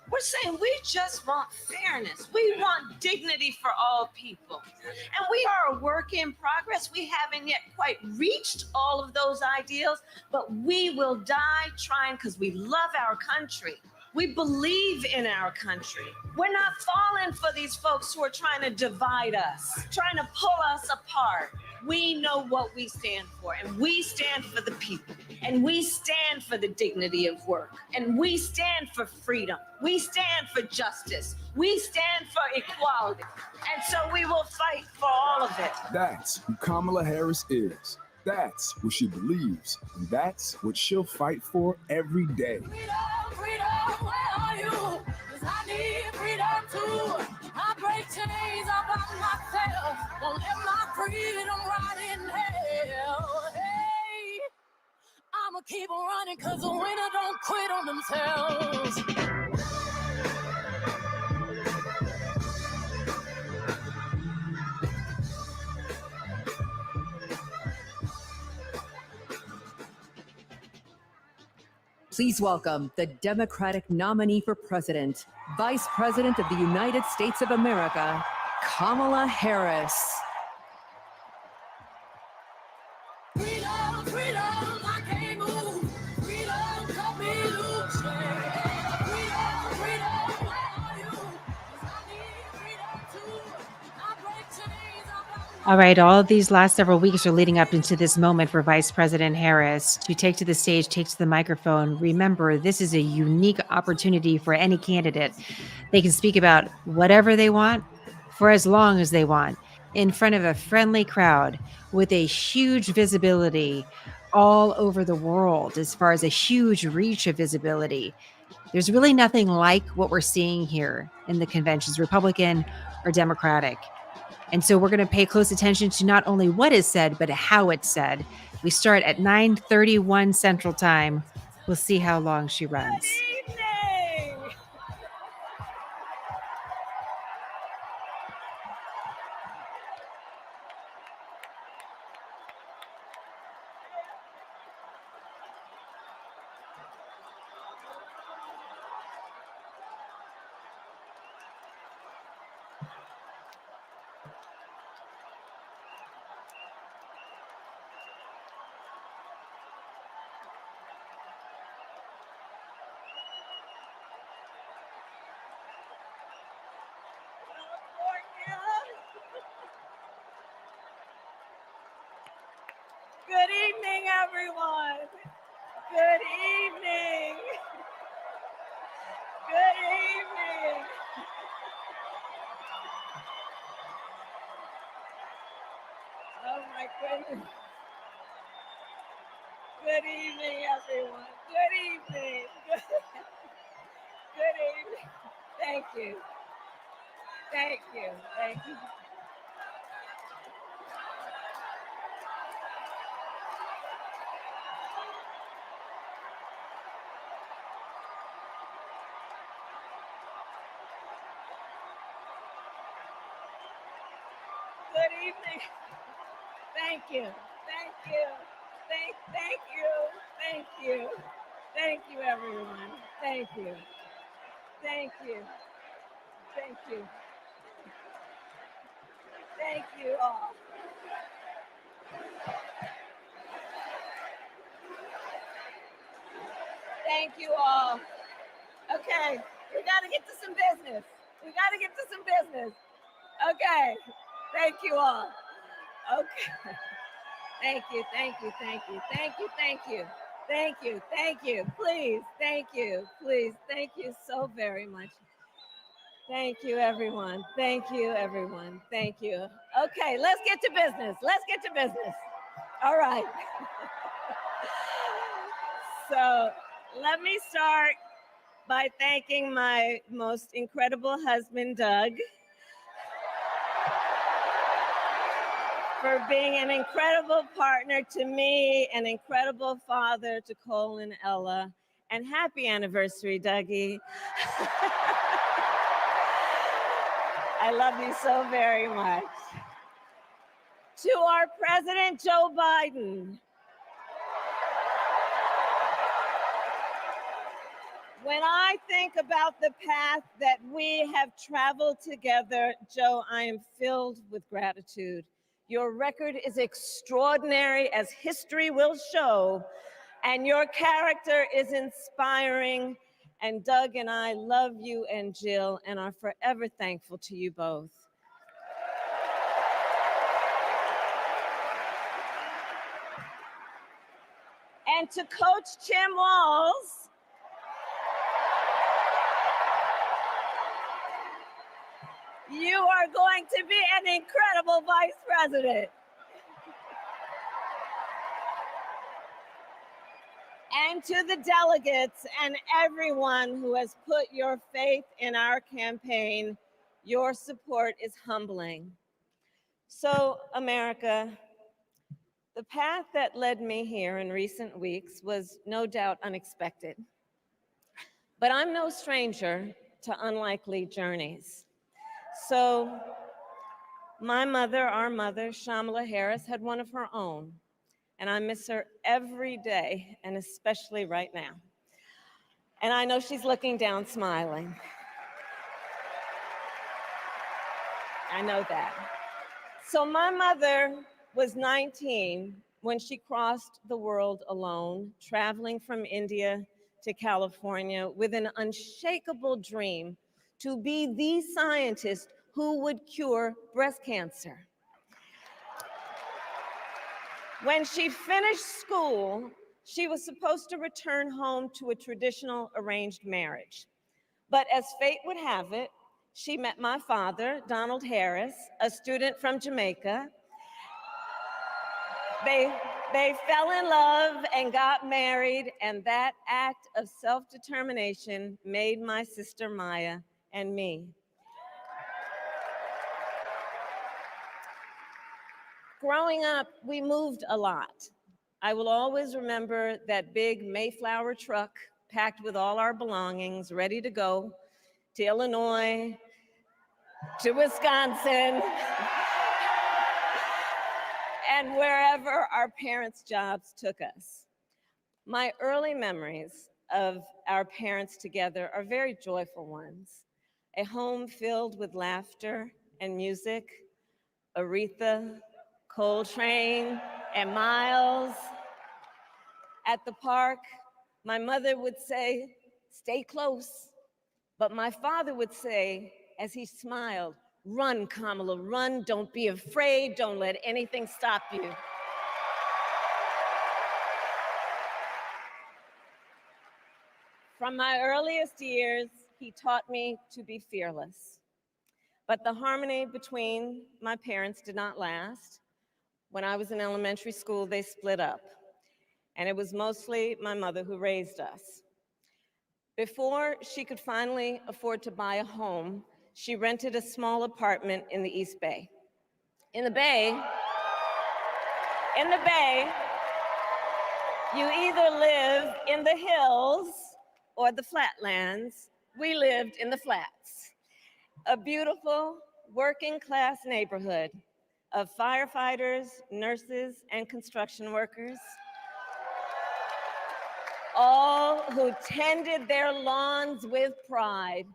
We're saying we just want fairness. We want dignity for all people. And we are a work in progress. We haven't yet quite reached all of those ideals, but we will die trying because we love our country. We believe in our country. We're not falling for these folks who are trying to divide us, trying to pull us apart. We know what we stand for, and we stand for the people, and we stand for the dignity of work, and we stand for freedom. We stand for justice. We stand for equality. And so we will fight for all of it. That's who Kamala Harris is. That's what she believes, and that's what she'll fight for every day. Freedom, where are you? 'Cause I need freedom too. I break chains all by myself. Won't let my freedom rot in hell. Hey, I'ma keep on running 'cause the winner don't quit on themselves. Please welcome the Democratic nominee for president, Vice President of the United States of America, Kamala Harris. Freedom, freedom, I can't move. Freedom, cut me loose. Freedom, freedom, where are you? 'Cause I need freedom too. I break chains all by myself. All right, all of these last several weeks are leading up into this moment for Vice President Harris to take to the stage, take to the microphone. Remember, this is a unique opportunity for any candidate. They can speak about whatever they want for as long as they want in front of a friendly crowd with a huge visibility all over the world as far as a huge reach of visibility. There's really nothing like what we're seeing here in the conventions, Republican or Democratic. And so we're going to pay close attention to not only what is said, but how it's said. We start at 9:31 Central Time. We'll see how long she runs. Good evening. Good evening, everyone. Good evening. Good evening. Oh my goodness. Good evening, everyone. Good evening. Good evening. Thank you. Thank you. Thank you. Good evening. Thank you. Thank you. Thank you. Thank you. Thank you, everyone. Thank you. Thank you. Thank you. Thank you all. Thank you all. Okay, we got to get to some business. We got to get to some business. Okay, thank you all. Okay. Thank you, thank you, thank you, thank you, thank you, thank you, thank you, please, thank you, please, thank you so very much. Thank you, everyone. Thank you, everyone. Thank you. Okay, let's get to business. Let's get to business. All right. So let me start by thanking my most incredible husband, Doug, for being an incredible partner to me, an incredible father to Cole and Ella, and happy anniversary, Dougie. I love you so very much. To our President Joe Biden. When I think about the path that we have traveled together, Joe, I am filled with gratitude. Your record is extraordinary, as history will show, and your character is inspiring. And Doug and I love you and Jill and are forever thankful to you both. And to Coach Tim Walz, you are going to be an incredible vice president. And to the delegates and everyone who has put your faith in our campaign, your support is humbling. So, America, the path that led me here in recent weeks was no doubt unexpected. But I'm no stranger to unlikely journeys. So my mother, our mother, Kamala Harris, had one of her own, and I miss her every day, and especially right now. And I know she's looking down smiling. I know that. So my mother was 19 when she crossed the world alone, traveling from India to California with an unshakable dream to be the scientist who would cure breast cancer. When she finished school, she was supposed to return home to a traditional arranged marriage. But as fate would have it, she met my father, Donald Harris, a student from Jamaica. They fell in love and got married, and that act of self-determination made my sister Maya and me. Growing up, we moved a lot. I will always remember that big Mayflower truck packed with all our belongings, ready to go to Illinois, to Wisconsin, and wherever our parents' jobs took us. My early memories of our parents together are very joyful ones. A home filled with laughter and music, Aretha, Coltrane, and Miles. At the park, my mother would say, "Stay close." But my father would say, as he smiled, "Run, Kamala, run. Don't be afraid. Don't let anything stop you." From my earliest years, he taught me to be fearless. But the harmony between my parents did not last. When I was in elementary school, they split up, and it was mostly my mother who raised us. Before she could finally afford to buy a home, she rented a small apartment in the East Bay. In the Bay, you either live in the hills or the flatlands. We lived in the flats. A beautiful working class neighborhood of firefighters, nurses, and construction workers, all who tended their lawns with pride.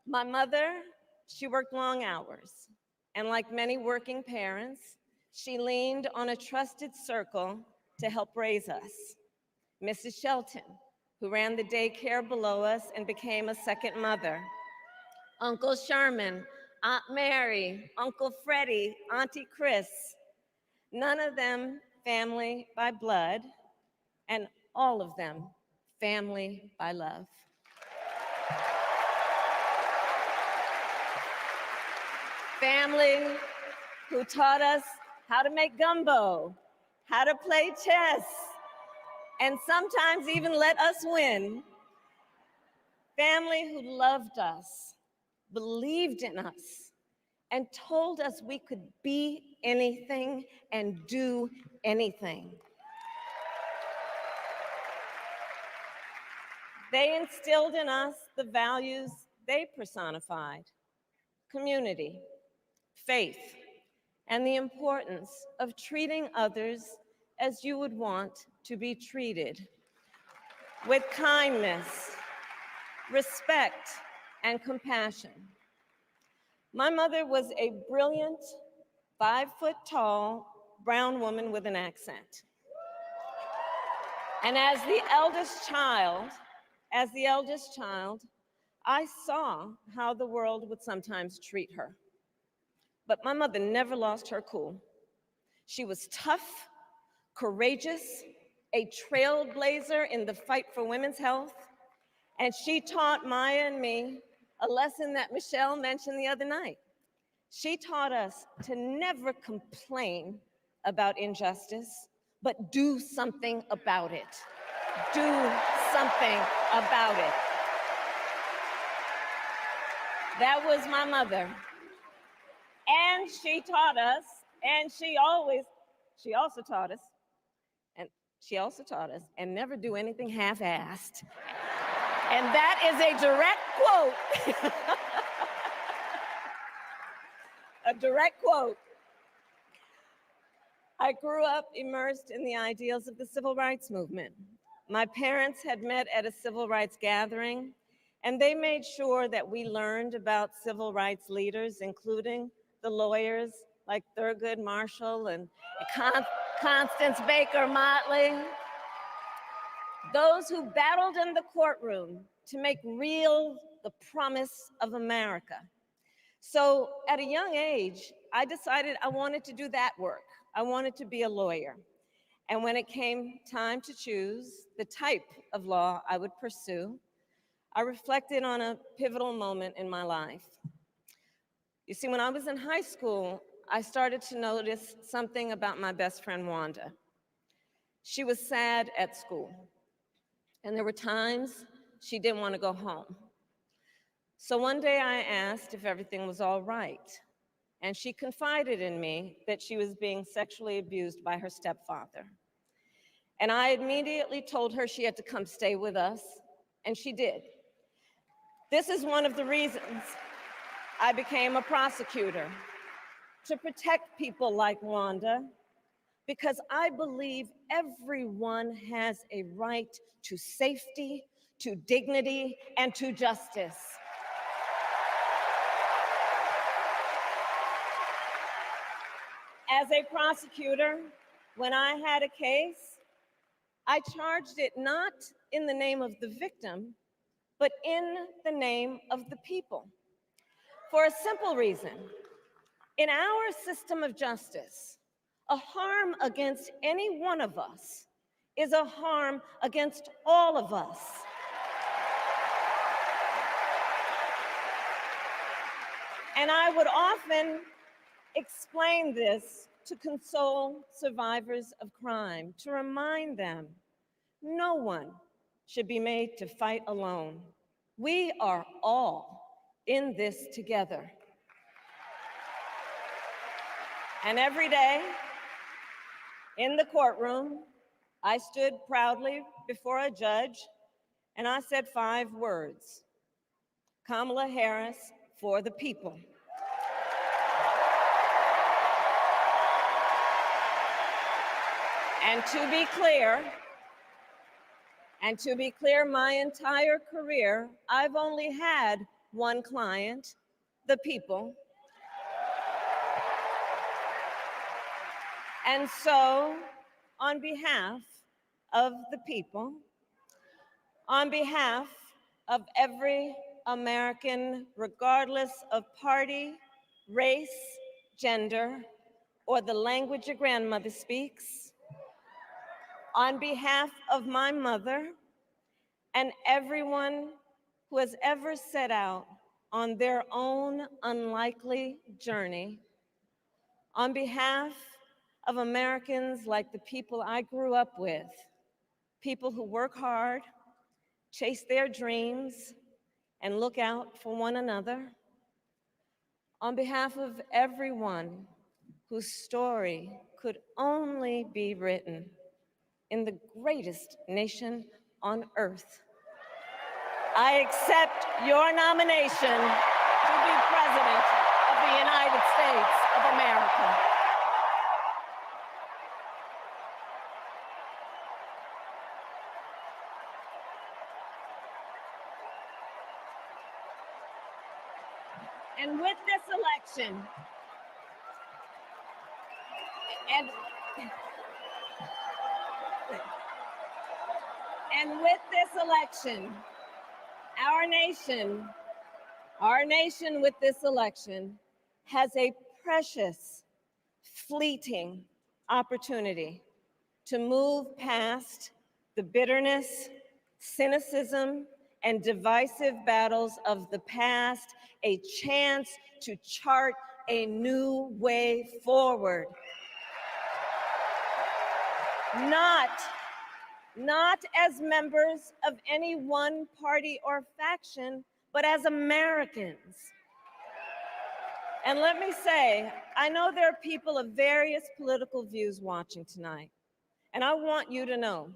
My mother, she worked long hours, and like many working parents, she leaned on a trusted circle to help raise us. Mrs. Shelton, who ran the daycare below us and became a second mother. Uncle Sherman, Aunt Mary, Uncle Freddie, Auntie Chris, none of them family by blood, and all of them family by love. Family who taught us how to make gumbo, how to play chess, and sometimes even let us win. Family who loved us, believed in us, and told us we could be anything and do anything. They instilled in us the values they personified: community, faith, and the importance of treating others as you would want to be treated, with kindness, respect, and compassion. My mother was a brilliant, 5-foot-tall brown woman with an accent. And as the eldest child, I saw how the world would sometimes treat her. But my mother never lost her cool. She was tough, courageous, a trailblazer in the fight for women's health, and she taught Maya and me a lesson that Michelle mentioned the other night. She taught us to never complain about injustice, but do something about it. Do something about it. That was my mother. And she taught us, and she also taught us, and never do anything half-assed. And that is a direct quote. A direct quote. I grew up immersed in the ideals of the civil rights movement. My parents had met at a civil rights gathering, and they made sure that we learned about civil rights leaders, including the lawyers like Thurgood Marshall and Constance Baker Motley, those who battled in the courtroom to make real the promise of America. So at a young age, I decided I wanted to do that work. I wanted to be a lawyer. And when it came time to choose the type of law I would pursue, I reflected on a pivotal moment in my life. You see, when I was in high school, I started to notice something about my best friend, Wanda. She was sad at school, and there were times she didn't want to go home. So one day I asked if everything was all right, and she confided in me that she was being sexually abused by her stepfather. And I immediately told her she had to come stay with us, and she did. This is one of the reasons I became a prosecutor, to protect people like Wanda, because I believe everyone has a right to safety, to dignity, and to justice. As a prosecutor, when I had a case, I charged it not in the name of the victim, but in the name of the people. For a simple reason. In our system of justice, a harm against any one of us is a harm against all of us. And I would often explain this to console survivors of crime, to remind them no one should be made to fight alone. We are all in this together. And every day in the courtroom, I stood proudly before a judge and I said 5 words: Kamala Harris for the people. And to be clear, my entire career, I've only had one client, the people. And so, on behalf of the people, on behalf of every American, regardless of party, race, gender, or the language your grandmother speaks, on behalf of my mother and everyone who has ever set out on their own unlikely journey, on behalf of Americans like the people I grew up with, people who work hard, chase their dreams, and look out for one another, on behalf of everyone whose story could only be written in the greatest nation on earth, I accept your nomination to be President of the United States of America. And with this election, and with this election, our nation with this election has a precious, fleeting opportunity to move past the bitterness, cynicism, and divisive battles of the past, a chance to chart a new way forward. Not as members of any one party or faction, but as Americans. And let me say, I know there are people of various political views watching tonight, and I want you to know,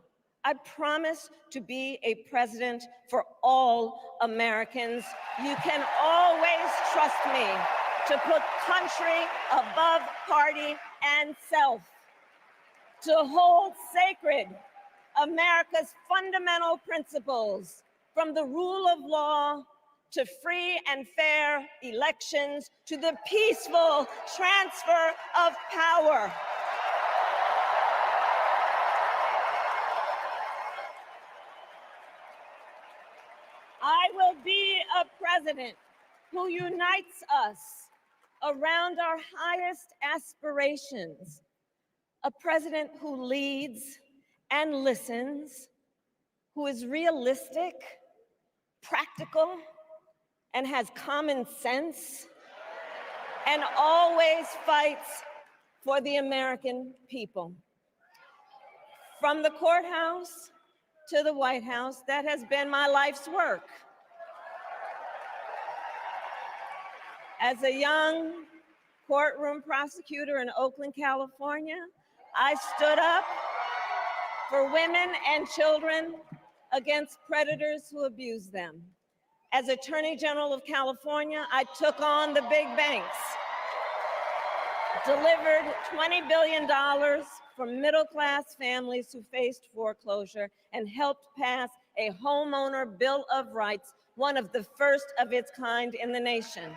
I promise to be a president for all Americans. You can always trust me to put country above party and self, to hold sacred America's fundamental principles, from the rule of law to free and fair elections to the peaceful transfer of power. I will be a president who unites us around our highest aspirations, a president who leads and listens, who is realistic, practical, and has common sense, and always fights for the American people. From the courthouse to the White House, that has been my life's work. As a young courtroom prosecutor in Oakland, California, I stood up for women and children against predators who abuse them. As Attorney General of California, I took on the big banks, delivered $20 billion for middle-class families who faced foreclosure, and helped pass a homeowner bill of rights, one of the first of its kind in the nation.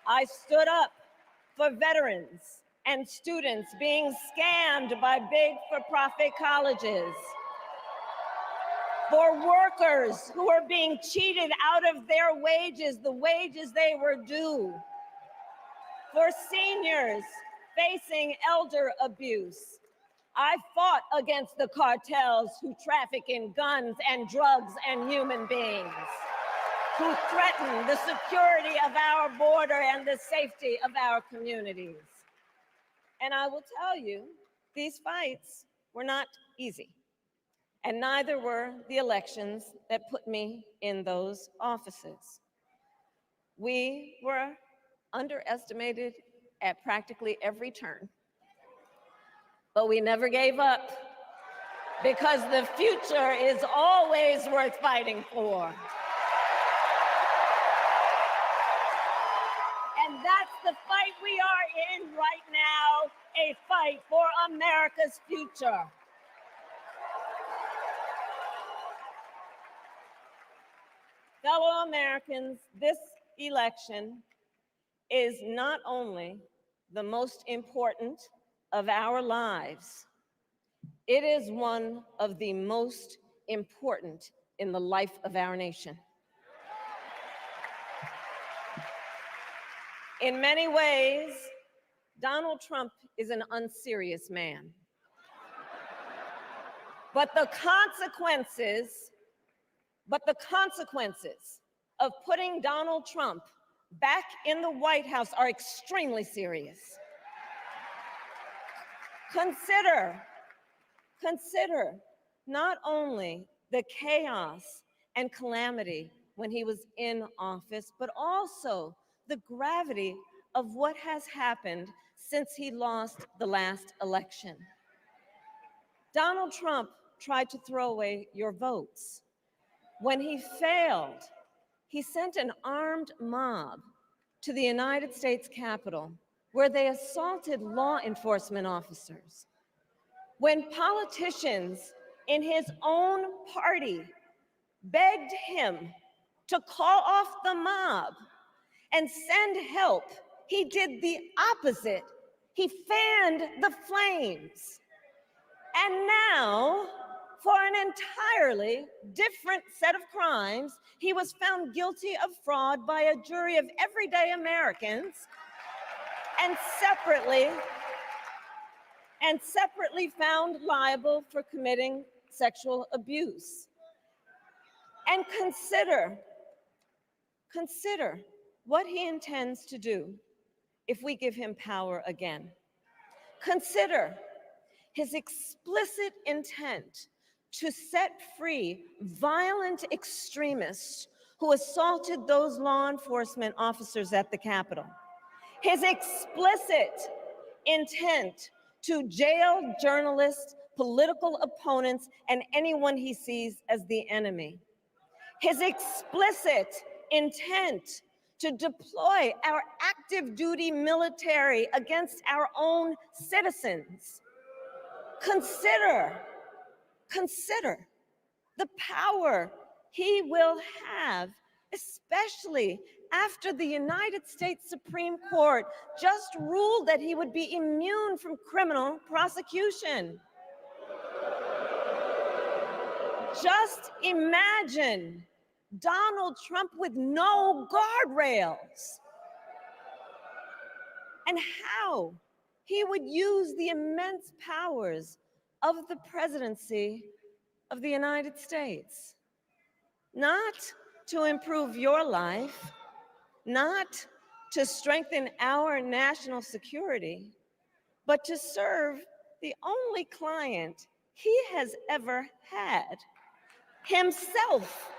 I stood up for veterans and students being scammed by big for-profit colleges, for workers who are being cheated out of their wages, the wages they were due, for seniors facing elder abuse. I fought against the cartels who traffic in guns and drugs and human beings, who threaten the security of our border and the safety of our communities. And I will tell you, these fights were not easy, and neither were the elections that put me in those offices. We were underestimated at practically every turn, but we never gave up, because the future is always worth fighting for. And that's the fight we are in right now, a fight for America's future. Fellow Americans, this election is not only the most important of our lives, it is one of the most important in the life of our nation. In many ways, Donald Trump is an unserious man. But the consequences of putting Donald Trump back in the White House are extremely serious. Consider not only the chaos and calamity when he was in office, but also the gravity of what has happened since he lost the last election. Donald Trump tried to throw away your votes. When he failed, he sent an armed mob to the United States Capitol, where they assaulted law enforcement officers. When politicians in his own party begged him to call off the mob and send help, he did the opposite. He fanned the flames. And now, for an entirely different set of crimes, he was found guilty of fraud by a jury of everyday Americans and separately found liable for committing sexual abuse. And consider what he intends to do if we give him power again. Consider his explicit intent to set free violent extremists who assaulted those law enforcement officers at the Capitol. His explicit intent to jail journalists, political opponents, and anyone he sees as the enemy. His explicit intent to deploy our active duty military against our own citizens. Consider the power he will have, especially after the United States Supreme Court just ruled that he would be immune from criminal prosecution. Just imagine Donald Trump with no guardrails, and how he would use the immense powers of the presidency of the United States, not to improve your life, not to strengthen our national security, but to serve the only client he has ever had, himself.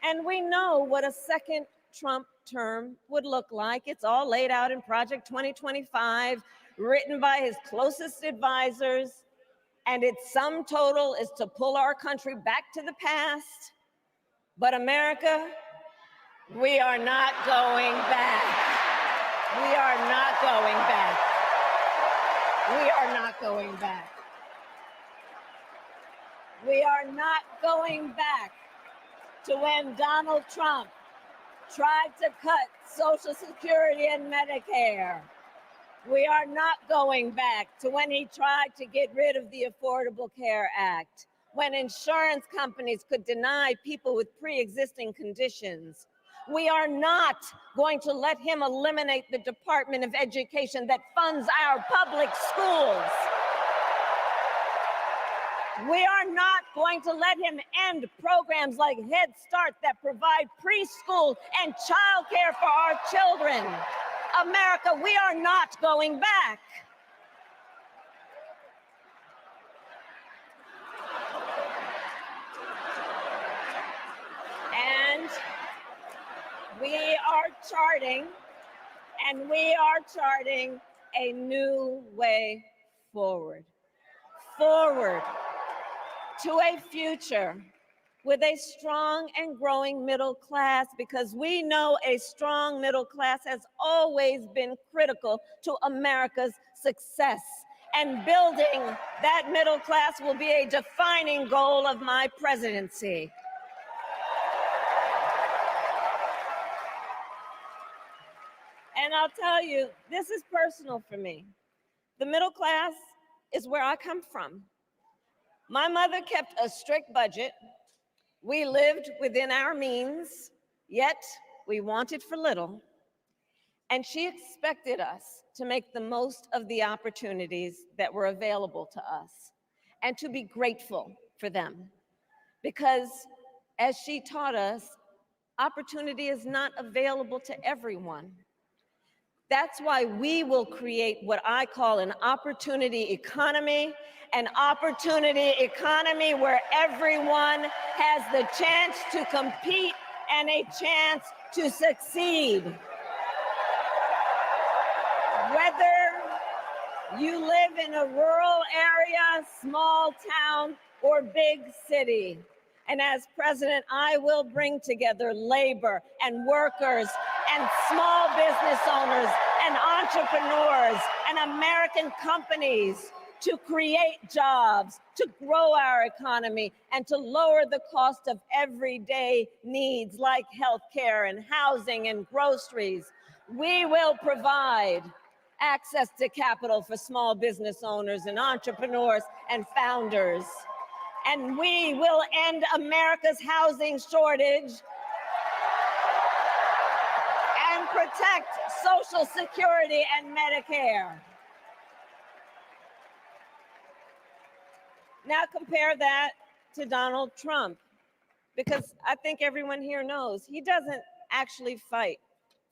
And we know what a second Trump term would look like. It's all laid out in Project 2025, written by his closest advisors, and its sum total is to pull our country back to the past. But America, we are not going back. We are not going back. We are not going back. We are not going back to when Donald Trump tried to cut Social Security and Medicare. We are not going back to when he tried to get rid of the Affordable Care Act, when insurance companies could deny people with pre-existing conditions. We are not going to let him eliminate the Department of Education that funds our public schools. We are not going to let him end programs like Head Start that provide preschool and childcare for our children. America, we are not going back. And we are charting a new way forward. Forward to a future with a strong and growing middle class, because we know a strong middle class has always been critical to America's success. And building that middle class will be a defining goal of my presidency. And I'll tell you, this is personal for me. The middle class is where I come from. My mother kept a strict budget. We lived within our means, yet we wanted for little. And she expected us to make the most of the opportunities that were available to us and to be grateful for them. Because as she taught us, opportunity is not available to everyone. That's why we will create what I call an opportunity economy where everyone has the chance to compete and a chance to succeed. Whether you live in a rural area, small town, or big city. And as president, I will bring together labor and workers and small business owners and entrepreneurs and American companies to create jobs, to grow our economy, and to lower the cost of everyday needs like healthcare and housing and groceries. We will provide access to capital for small business owners and entrepreneurs and founders. And we will end America's housing shortage and protect Social Security and Medicare. Now compare that to Donald Trump, because I think everyone here knows he doesn't actually fight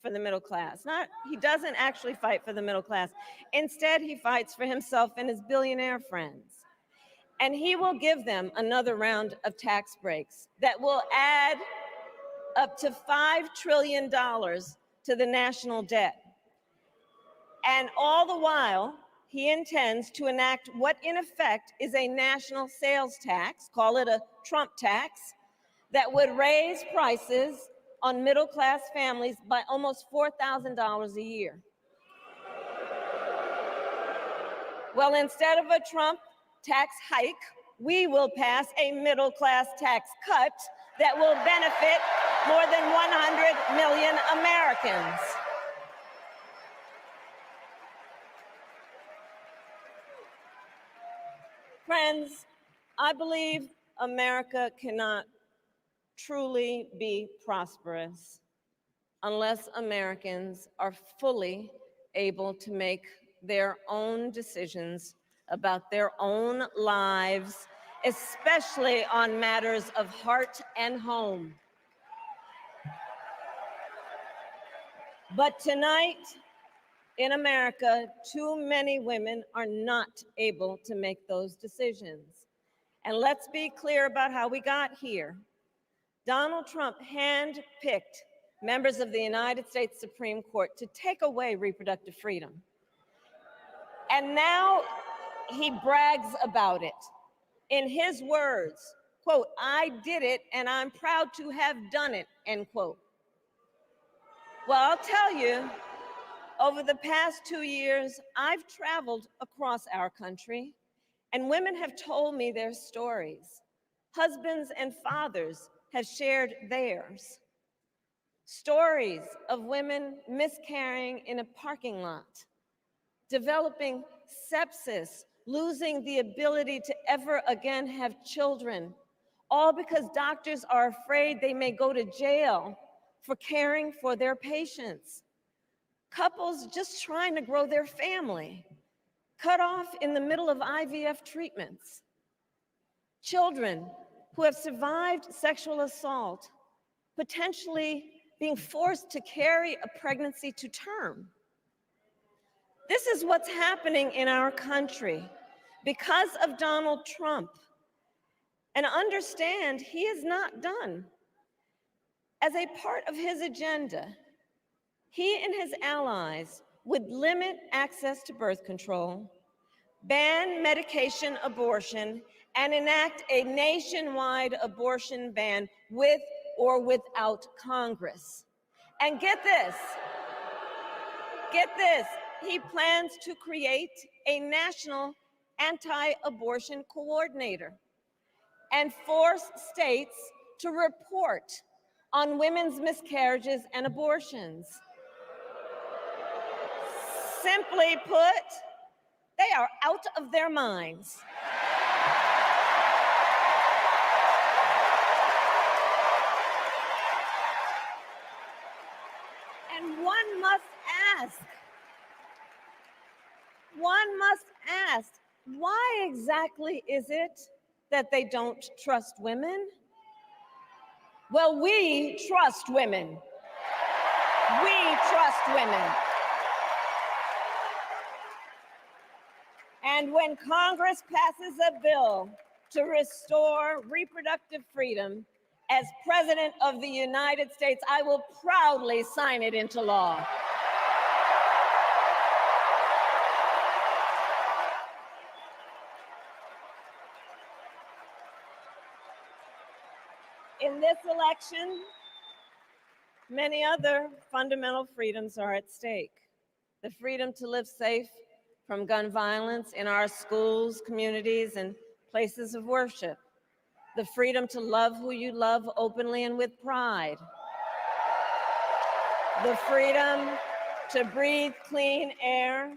for the middle class. He doesn't actually fight for the middle class. Instead, he fights for himself and his billionaire friends. And he will give them another round of tax breaks that will add up to $5 trillion to the national debt. And all the while, he intends to enact what in effect is a national sales tax, call it a Trump tax, that would raise prices on middle-class families by almost $4,000 a year. Well, instead of a Trump tax hike, we will pass a middle-class tax cut that will benefit more than 100 million Americans. Friends, I believe America cannot truly be prosperous unless Americans are fully able to make their own decisions about their own lives, especially on matters of heart and home. But tonight, in America, too many women are not able to make those decisions. And let's be clear about how we got here. Donald Trump handpicked members of the United States Supreme Court to take away reproductive freedom. And now he brags about it. In his words, quote, "I did it and I'm proud to have done it," end quote. Well, I'll tell you, over the past 2 years, I've traveled across our country, and women have told me their stories. Husbands and fathers have shared theirs. Stories of women miscarrying in a parking lot, developing sepsis, losing the ability to ever again have children, all because doctors are afraid they may go to jail for caring for their patients. Couples just trying to grow their family, cut off in the middle of IVF treatments. Children who have survived sexual assault, potentially being forced to carry a pregnancy to term. This is what's happening in our country because of Donald Trump. And understand, he is not done. As a part of his agenda, he and his allies would limit access to birth control, ban medication abortion, and enact a nationwide abortion ban with or without Congress. And get this, he plans to create a national anti-abortion coordinator and force states to report on women's miscarriages and abortions. Simply put, they are out of their minds. And one must ask, why exactly is it that they don't trust women? Well, we trust women. We trust women. And when Congress passes a bill to restore reproductive freedom, as President of the United States, I will proudly sign it into law. In this election, many other fundamental freedoms are at stake. The freedom to live safe from gun violence in our schools, communities, and places of worship. The freedom to love who you love openly and with pride. The freedom to breathe clean air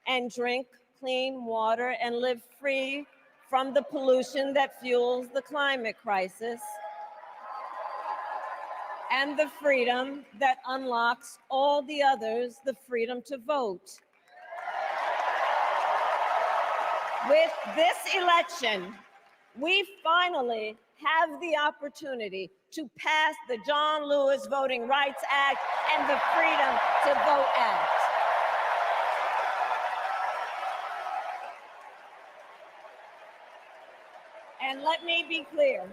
and drink clean water and live free from the pollution that fuels the climate crisis. And the freedom that unlocks all the others, the freedom to vote. With this election, we finally have the opportunity to pass the John Lewis Voting Rights Act and the Freedom to Vote Act. And let me be clear,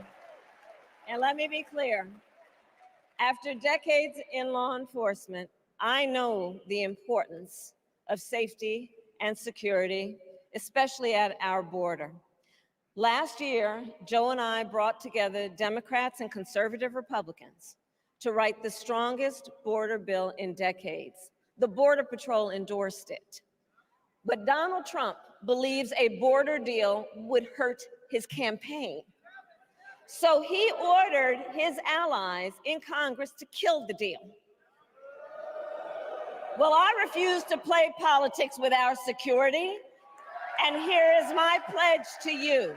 after decades in law enforcement, I know the importance of safety and security, especially at our border. Last year, Joe and I brought together Democrats and conservative Republicans to write the strongest border bill in decades. The Border Patrol endorsed it. But Donald Trump believes a border deal would hurt his campaign. So he ordered his allies in Congress to kill the deal. Well, I refuse to play politics with our security, and here is my pledge to you.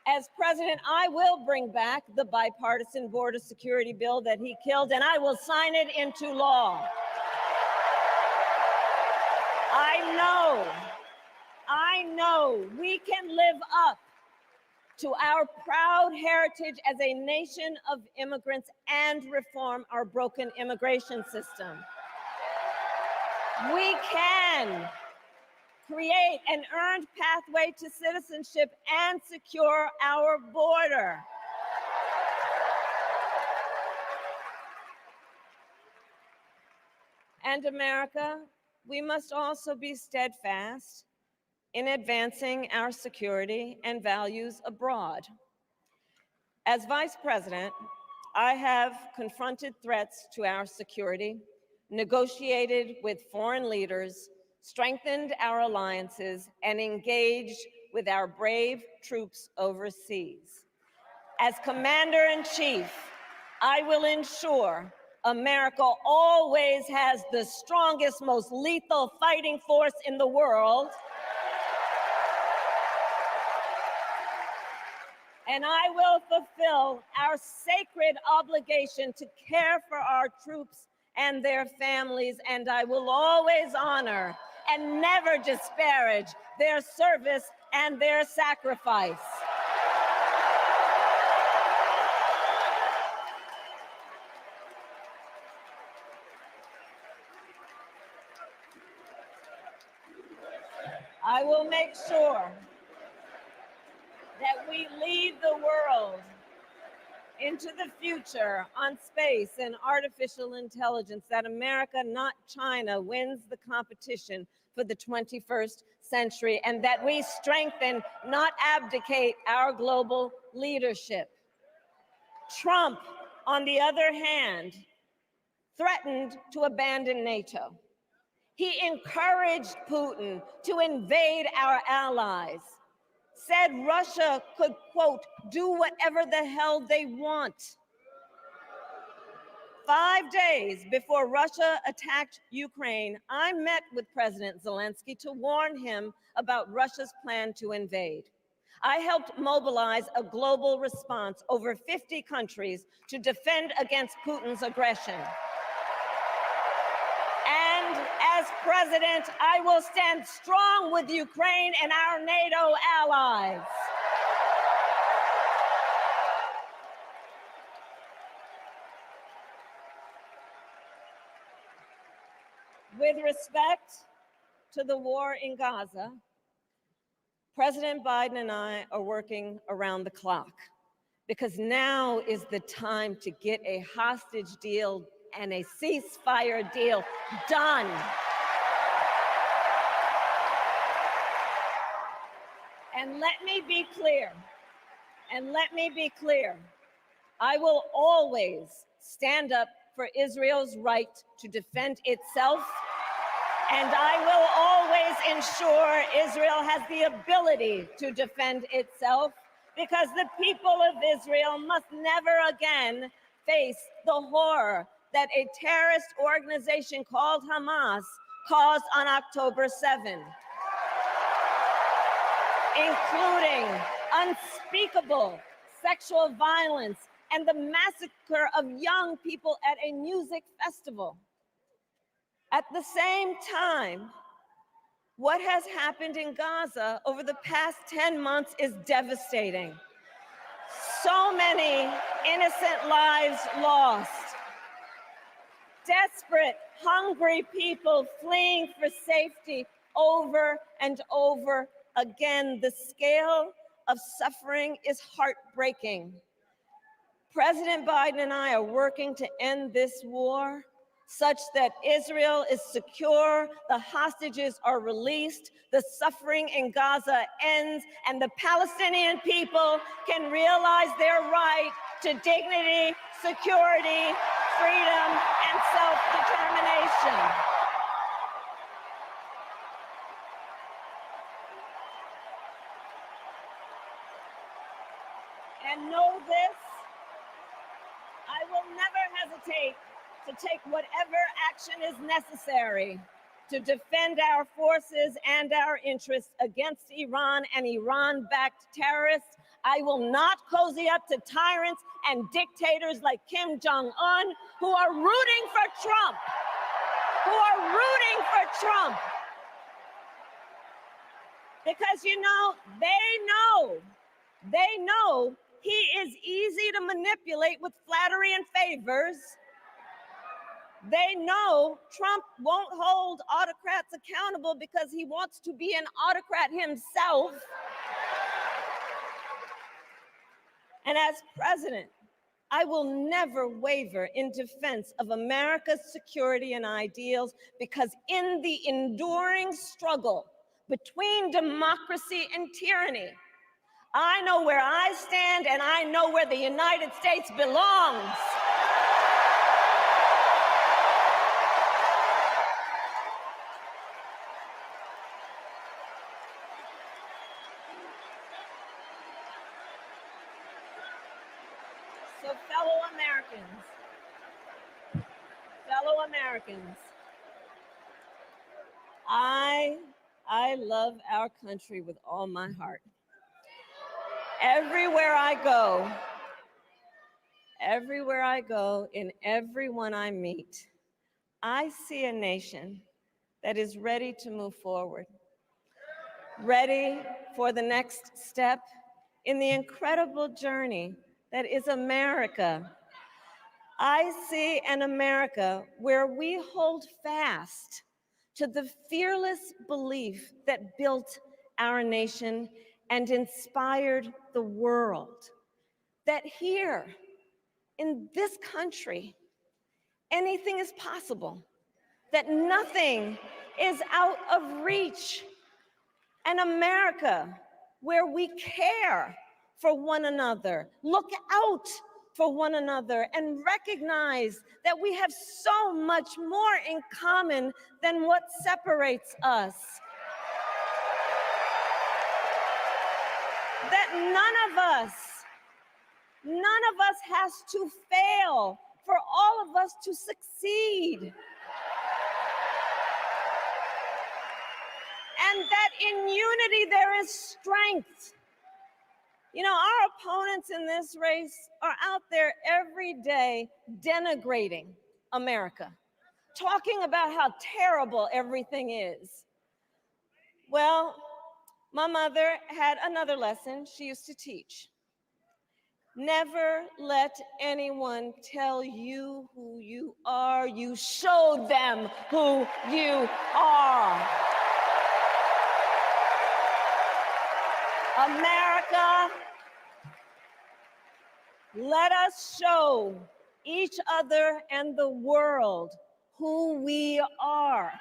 As president, I will bring back the bipartisan border security bill that he killed, and I will sign it into law. I know we can live up to our proud heritage as a nation of immigrants and reform our broken immigration system. We can create an earned pathway to citizenship and secure our border. And America, we must also be steadfast in advancing our security and values abroad. As Vice President, I have confronted threats to our security, negotiated with foreign leaders, strengthened our alliances, and engaged with our brave troops overseas. As Commander-in-Chief, I will ensure America always has the strongest, most lethal fighting force in the world. And I will fulfill our sacred obligation to care for our troops and their families, and I will always honor and never disparage their service and their sacrifice. I will make sure that we lead the world into the future on space and artificial intelligence, that America, not China, wins the competition for the 21st century, and that we strengthen, not abdicate, our global leadership. Trump, on the other hand, threatened to abandon NATO. He encouraged Putin to invade our allies, said Russia could, quote, do whatever the hell they want. 5 days before Russia attacked Ukraine, I met with President Zelensky to warn him about Russia's plan to invade. I helped mobilize a global response, over 50 countries, to defend against Putin's aggression. And as president, I will stand strong with Ukraine and our NATO allies. With respect to the war in Gaza, President Biden and I are working around the clock, because now is the time to get a hostage deal and a ceasefire deal done. And let me be clear, I will always stand up for Israel's right to defend itself And I will always ensure Israel has the ability to defend itself, because the people of Israel must never again face the horror that a terrorist organization called Hamas caused on October 7, including unspeakable sexual violence and the massacre of young people at a music festival. At the same time, what has happened in Gaza over the past 10 months is devastating. So many innocent lives lost. Desperate, hungry people fleeing for safety over and over again. The scale of suffering is heartbreaking. President Biden and I are working to end this war such that Israel is secure, the hostages are released, the suffering in Gaza ends, and the Palestinian people can realize their right to dignity, security, freedom, and self-determination. And know this, I will never hesitate to take whatever action is necessary to defend our forces and our interests against Iran and Iran-backed terrorists. I will not cozy up to tyrants and dictators like Kim Jong-un, who are rooting for Trump, Because, you know, they know he is easy to manipulate with flattery and favors. They know Trump won't hold autocrats accountable because he wants to be an autocrat himself. And as president, I will never waver in defense of America's security and ideals, because in the enduring struggle between democracy and tyranny, I know where I stand and I know where the United States belongs. So fellow Americans, I love our country with all my heart. Everywhere I go, in everyone I meet, I see a nation that is ready to move forward, ready for the next step in the incredible journey that is America. I see an America where we hold fast to the fearless belief that built our nation and inspired the world, that here in this country, anything is possible, that nothing is out of reach. An America where we care for one another, look out for one another, and recognize that we have so much more in common than what separates us. That none of us has to fail for all of us to succeed. And that in unity there is strength. You know, our opponents in this race are out there every day denigrating America, talking about how terrible everything is. Well, my mother had another lesson she used to teach. Never let anyone tell you who you are. You show them who you are. America, let us show each other and the world who we are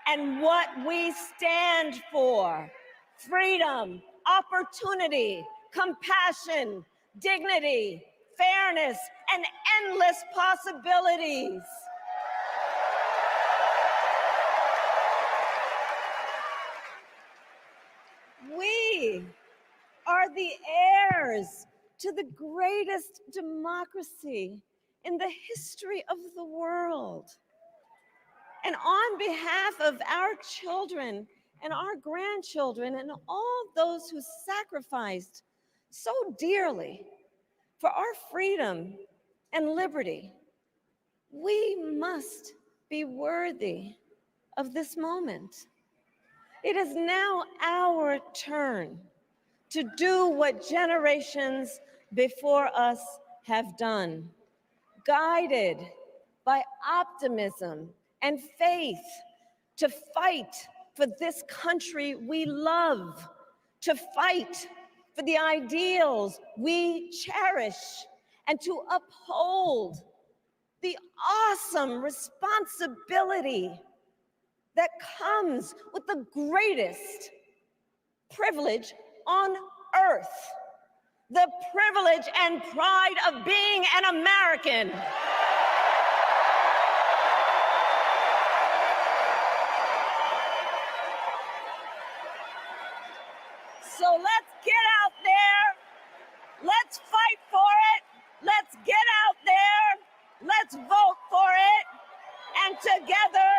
and what we stand for. Freedom, opportunity, compassion, dignity, fairness, and endless possibilities. are the heirs to the greatest democracy in the history of the world. And on behalf of our children and our grandchildren and all those who sacrificed so dearly for our freedom and liberty, we must be worthy of this moment. It is now our turn to do what generations before us have done, guided by optimism and faith, to fight for this country we love, to fight for the ideals we cherish, and to uphold the awesome responsibility that comes with the greatest privilege on earth, the privilege and pride of being an American. So let's get out there, let's fight for it, let's get out there, let's vote for it, and together,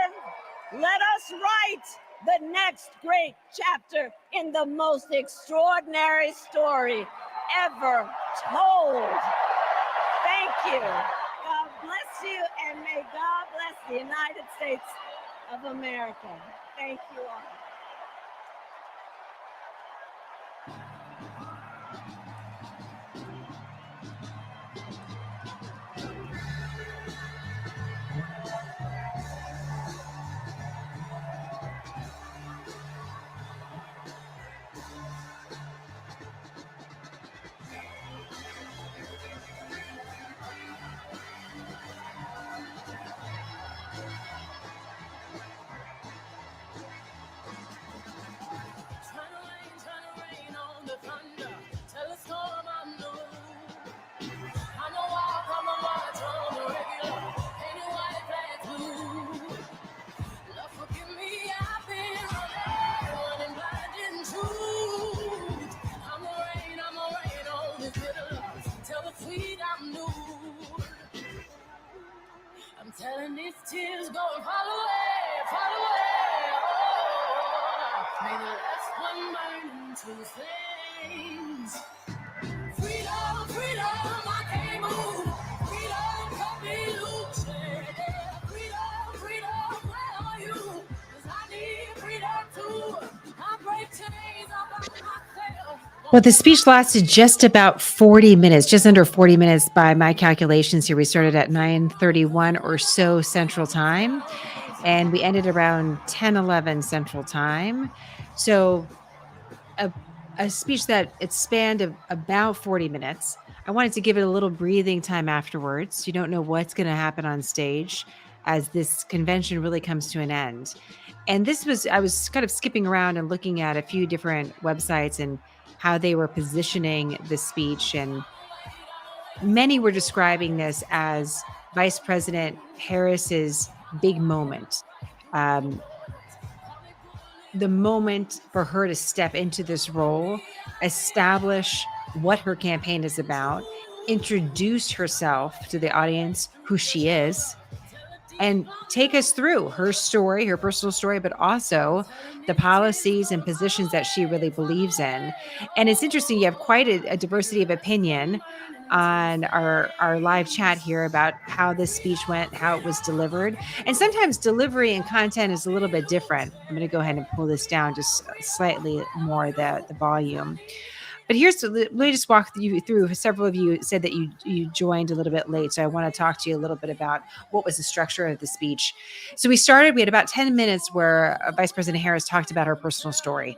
let us write the next great chapter in the most extraordinary story ever told. Thank you. God bless you, and may God bless the United States of America. Thank you all. I'm telling these tears go and fall away, fall away. Oh, may the last one burn into flames. Freedom, freedom, I can't move. Freedom, cut me loose. Yeah. Freedom, freedom, where are you? 'Cause I need freedom too. I break chains up on myself. Well, the speech lasted just about 40 minutes, just under 40 minutes by my calculations here. We started at 9:31 or so Central Time, and we ended around 10:11 Central Time. So a speech that it spanned about 40 minutes. I wanted to give it a little breathing time afterwards. You don't know what's going to happen on stage as this convention really comes to an end. And I was kind of skipping around and looking at a few different websites and how they were positioning the speech. And many were describing this as Vice President Harris's big moment. The moment for her to step into this role, establish what her campaign is about, introduce herself to the audience, who she is, and take us through her story, her personal story, but also the policies and positions that she really believes in. And it's interesting, you have quite a diversity of opinion on our live chat here about how this speech went, how it was delivered. And sometimes delivery and content is a little bit different. I'm going to go ahead and pull this down just slightly more, the volume. But let me just walk you through. Several of you said that you joined a little bit late, so I want to talk to you a little bit about what was the structure of the speech. So we had about 10 minutes where Vice President Harris talked about her personal story.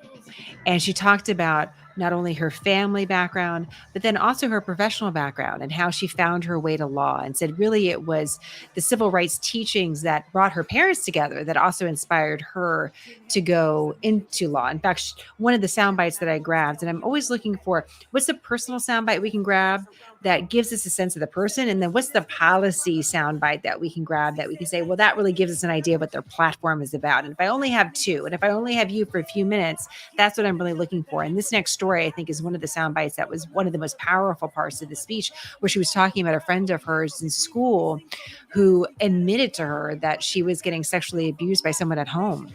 And she talked about not only her family background, but then also her professional background and how she found her way to law, and said really it was the civil rights teachings that brought her parents together that also inspired her to go into law. In fact, one of the sound bites that I grabbed, and I'm always looking for what's the personal sound bite we can grab that gives us a sense of the person, and then what's the policy sound bite that we can grab that we can say, well, that really gives us an idea of what their platform is about. And if I only have two, and if I only have you for a few minutes, that's what I'm really looking for. And this next story, I think, is one of the sound bites that was one of the most powerful parts of the speech, where she was talking about a friend of hers in school who admitted to her that she was getting sexually abused by someone at home.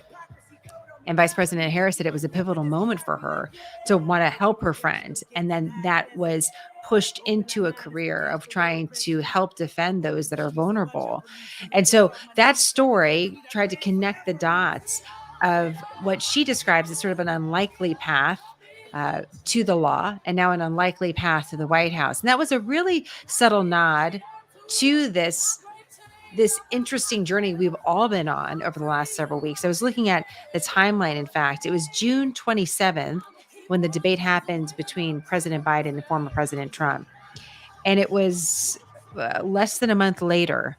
And Vice President Harris said it was a pivotal moment for her to want to help her friend. And then that was pushed into a career of trying to help defend those that are vulnerable. And so that story tried to connect the dots of what she describes as sort of an unlikely path to the law, and now an unlikely path to the White House. And that was a really subtle nod to this interesting journey we've all been on over the last several weeks. I was looking at the timeline. In fact, it was June 27th when the debate happened between President Biden and former President Trump. And it was less than a month later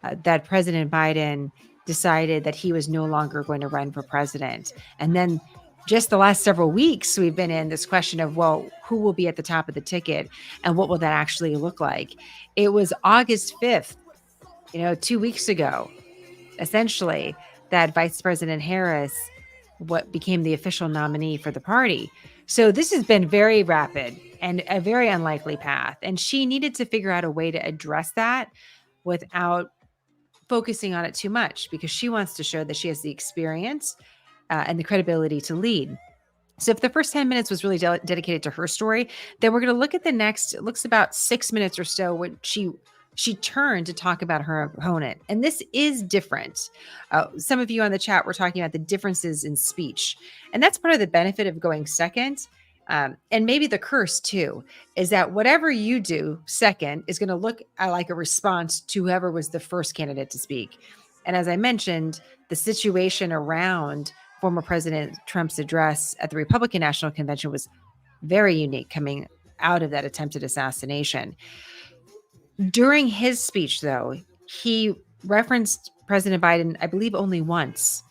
that President Biden decided that he was no longer going to run for president. And then just the last several weeks, we've been in this question of, well, who will be at the top of the ticket and what will that actually look like? It was August 5th, 2 weeks ago, essentially, that Vice President Harris what became the official nominee for the party. So this has been very rapid and a very unlikely path. And she needed to figure out a way to address that without focusing on it too much, because she wants to show that she has the experience and the credibility to lead. So if the first 10 minutes was really dedicated to her story, then we're going to look at the next, it looks about 6 minutes or so when she turned to talk about her opponent. And this is different. Some of you on the chat were talking about the differences in speech. And that's part of the benefit of going second. And maybe the curse too, is that whatever you do second is going to look like a response to whoever was the first candidate to speak. And as I mentioned, the situation around former President Trump's address at the Republican National Convention was very unique coming out of that attempted assassination. During his speech, though, he referenced President Biden, I believe, only once.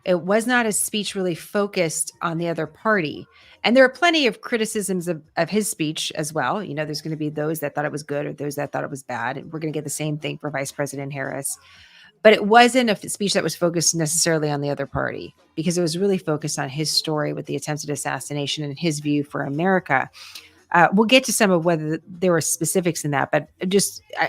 It was not a speech really focused on the other party. And there are plenty of criticisms of his speech as well. There's going to be those that thought it was good or those that thought it was bad. And we're going to get the same thing for Vice President Harris. But it wasn't a speech that was focused necessarily on the other party, because it was really focused on his story with the attempted assassination and his view for America. We'll get to some of whether there were specifics in that, but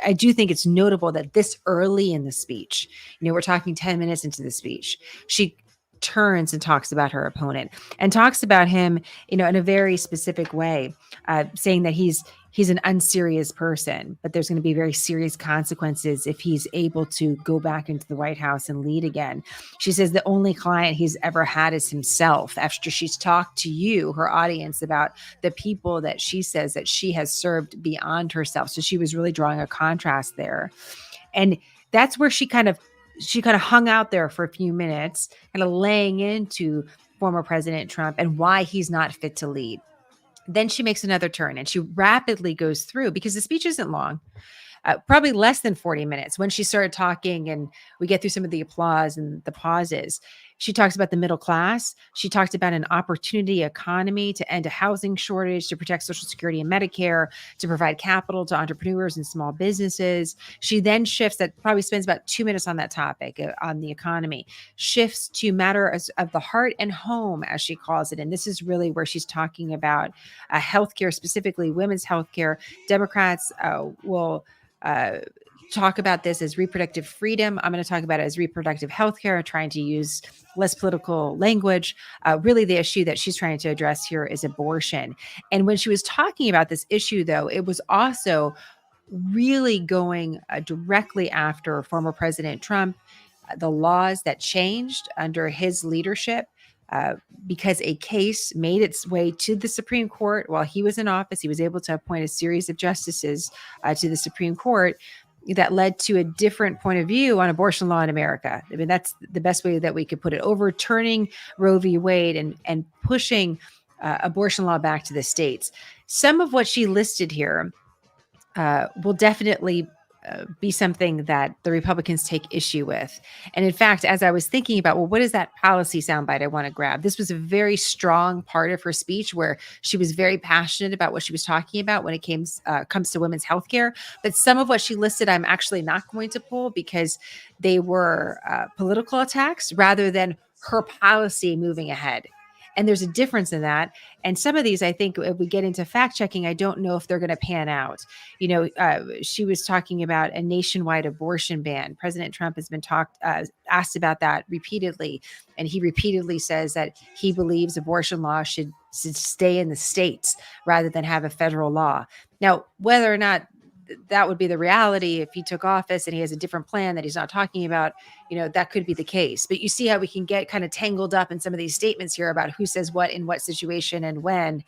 I do think it's notable that this early in the speech, we're talking 10 minutes into the speech, she turns and talks about her opponent and talks about him, in a very specific way, saying that he's an unserious person, but there's going to be very serious consequences if he's able to go back into the White House and lead again. She says the only client he's ever had is himself, after she's talked to you, her audience, about the people that she says that she has served beyond herself. So she was really drawing a contrast there. And that's where she kind of hung out there for a few minutes, kind of laying into former President Trump and why he's not fit to lead. Then she makes another turn and she rapidly goes through, because the speech isn't long, probably less than 40 minutes. When she started talking and we get through some of the applause and the pauses, she talks about the middle class. She talked about an opportunity economy to end a housing shortage, to protect Social Security and Medicare, to provide capital to entrepreneurs and small businesses. She then shifts, that probably spends about 2 minutes on that topic, on the economy, shifts to matters of the heart and home, as she calls it. And this is really where she's talking about healthcare, specifically women's healthcare. Democrats will talk about this as reproductive freedom. I'm going to talk about it as reproductive health care, trying to use less political language. Really, the issue that she's trying to address here is abortion. And when she was talking about this issue, though, it was also really going directly after former President Trump, the laws that changed under his leadership, because a case made its way to the Supreme Court while he was in office. He was able to appoint a series of justices to the Supreme Court that led to a different point of view on abortion law in America. I mean, that's the best way that we could put it, overturning Roe v. Wade and pushing abortion law back to the states. Some of what she listed here will definitely be something that the Republicans take issue with. And in fact, as I was thinking about, well, what is that policy soundbite I want to grab? This was a very strong part of her speech where she was very passionate about what she was talking about when it comes to women's health care. But some of what she listed, I'm actually not going to pull because they were political attacks rather than her policy moving ahead. And there's a difference in that. And some of these, I think, if we get into fact checking, I don't know if they're going to pan out. She was talking about a nationwide abortion ban. President Trump has been asked about that repeatedly. And he repeatedly says that he believes abortion law should stay in the states rather than have a federal law. Now, whether or not that would be the reality if he took office and he has a different plan that he's not talking about, that could be the case. But you see how we can get kind of tangled up in some of these statements here about who says what in what situation and when.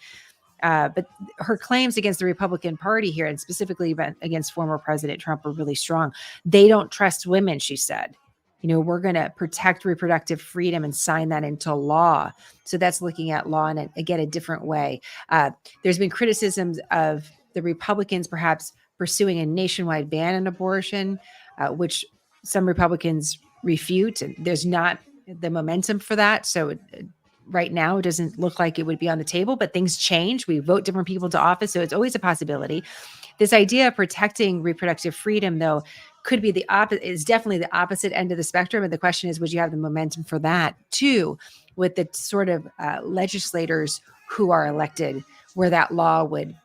But her claims against the Republican Party here, and specifically against former President Trump, are really strong. They don't trust women, she said. We're going to protect reproductive freedom and sign that into law. So that's looking at law in, again, a different way. There's been criticisms of the Republicans perhaps pursuing a nationwide ban on abortion, which some Republicans refute. And there's not the momentum for that. So right now, it doesn't look like it would be on the table, but things change. We vote different people to office. So it's always a possibility. This idea of protecting reproductive freedom, though, could be the opposite. Is definitely the opposite end of the spectrum. And the question is, would you have the momentum for that too, with the sort of legislators who are elected, where that law would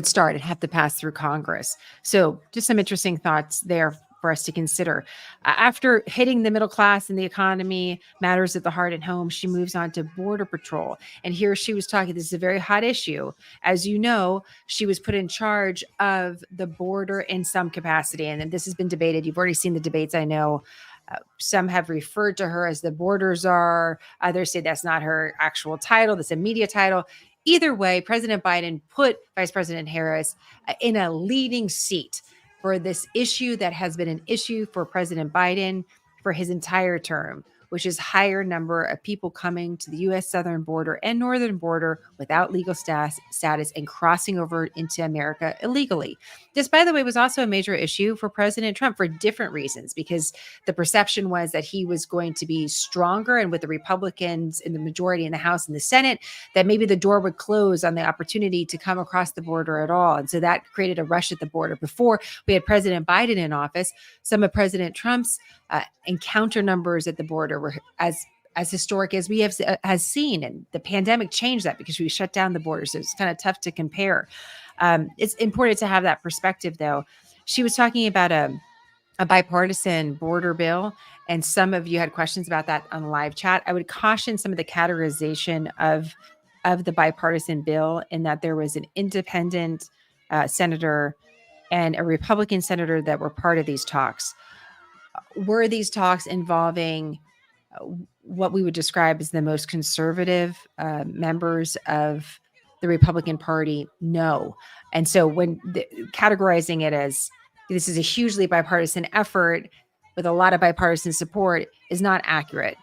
start and have to pass through Congress? So just some interesting thoughts there for us to consider. After hitting the middle class and the economy matters at the heart and home, she moves on to Border Patrol. And here she was talking, this is a very hot issue. As you know, she was put in charge of the border in some capacity. And this has been debated. You've already seen the debates, I know. Some have referred to her as the border czar. Others say that's not her actual title. That's a media title. Either way, President Biden put Vice President Harris in a leading seat for this issue that has been an issue for President Biden for his entire term, which is higher number of people coming to the U.S. southern border and northern border without legal status and crossing over into America illegally. This, by the way, was also a major issue for President Trump for different reasons, because the perception was that he was going to be stronger, and with the Republicans in the majority in the House and the Senate, that maybe the door would close on the opportunity to come across the border at all. And so that created a rush at the border. Before we had President Biden in office, some of President Trump's encounter numbers at the border were as historic as we has seen, and the pandemic changed that because we shut down the border, so it's kind of tough to compare. It's important to have that perspective, though. She was talking about a bipartisan border bill, and some of you had questions about that on the live chat. I would caution some of the categorization of the bipartisan bill, in that there was an independent senator and a Republican senator that were part of these talks. Were these talks involving what we would describe as the most conservative members of the Republican Party? No. And so when categorizing it as this is a hugely bipartisan effort with a lot of bipartisan support is not accurate.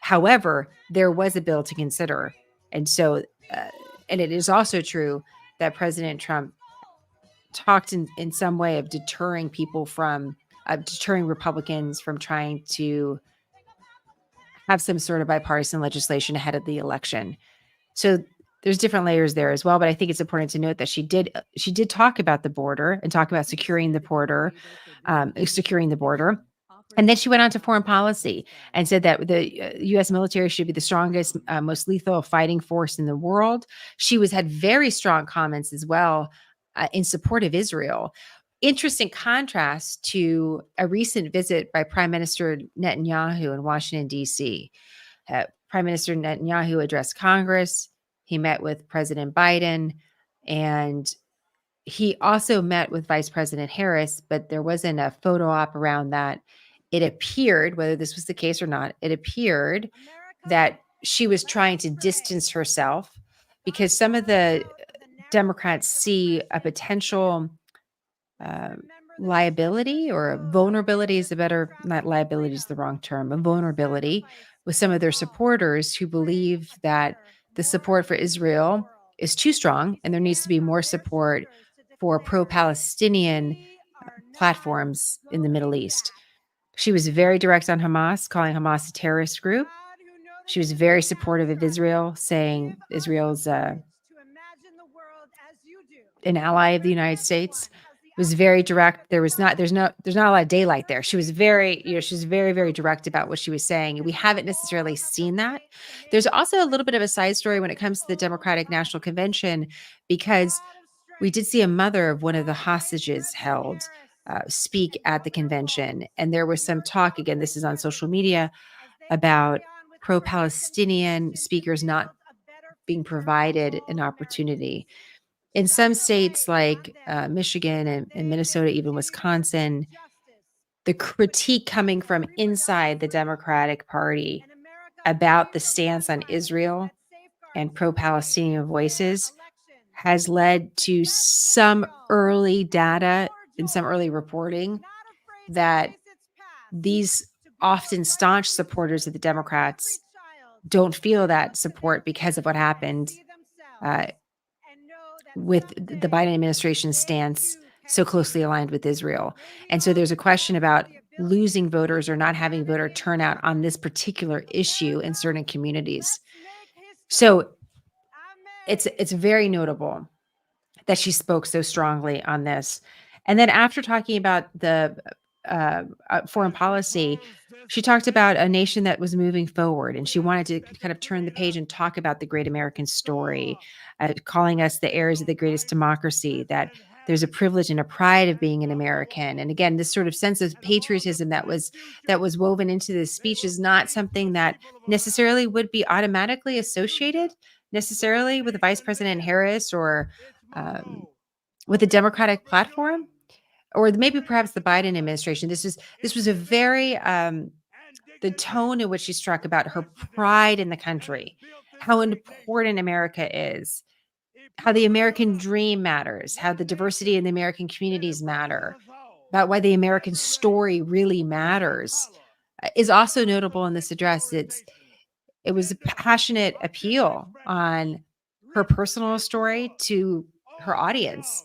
However, there was a bill to consider. And so, and it is also true that President Trump talked in some way of deterring people from deterring Republicans from trying to have some sort of bipartisan legislation ahead of the election. So there's different layers there as well. But I think it's important to note that she did talk about the border and talk about securing the border. And then she went on to foreign policy and said that the U.S. military should be the strongest, most lethal fighting force in the world. She had very strong comments as well in support of Israel. Interesting contrast to a recent visit by Prime Minister Netanyahu in Washington, D.C. Prime Minister Netanyahu addressed Congress. He met with President Biden, and he also met with Vice President Harris, but there wasn't a photo op around that. It appeared, whether this was the case or not, it appeared that she was trying to distance herself because some of the Democrats see a potential liability or vulnerability is not liability is the wrong term, a vulnerability with some of their supporters who believe that the support for Israel is too strong and there needs to be more support for pro-Palestinian platforms in the Middle East. She was very direct on Hamas, calling Hamas a terrorist group. She was very supportive of Israel, saying Israel's an ally of the United States. was very direct. There's not a lot of daylight there. She was very, she was very, very direct about what she was saying. We haven't necessarily seen that. There's also a little bit of a side story when it comes to the Democratic National Convention, because we did see a mother of one of the hostages held speak at the convention. And there was some talk, again, this is on social media, about pro-Palestinian speakers not being provided an opportunity. In some states like Michigan and Minnesota, even Wisconsin, the critique coming from inside the Democratic Party about the stance on Israel and pro-Palestinian voices has led to some early data and some early reporting that these often staunch supporters of the Democrats don't feel that support because of what happened with the Biden administration's stance so closely aligned with Israel. And so there's a question about losing voters or not having voter turnout on this particular issue in certain communities. So it's very notable that she spoke so strongly on this. And then after talking about the foreign policy, she talked about a nation that was moving forward, and she wanted to kind of turn the page and talk about the great American story, calling us the heirs of the greatest democracy, that there's a privilege and a pride of being an American. And again, this sort of sense of patriotism that was woven into this speech is not something that necessarily would be automatically associated necessarily with Vice President Harris or with a Democratic platform, or maybe perhaps the Biden administration. This was a very the tone in which she struck about her pride in the country, how important America is, how the American dream matters, how the diversity in the American communities matter, about why the American story really matters, is also notable in this address. It was a passionate appeal on her personal story to her audience,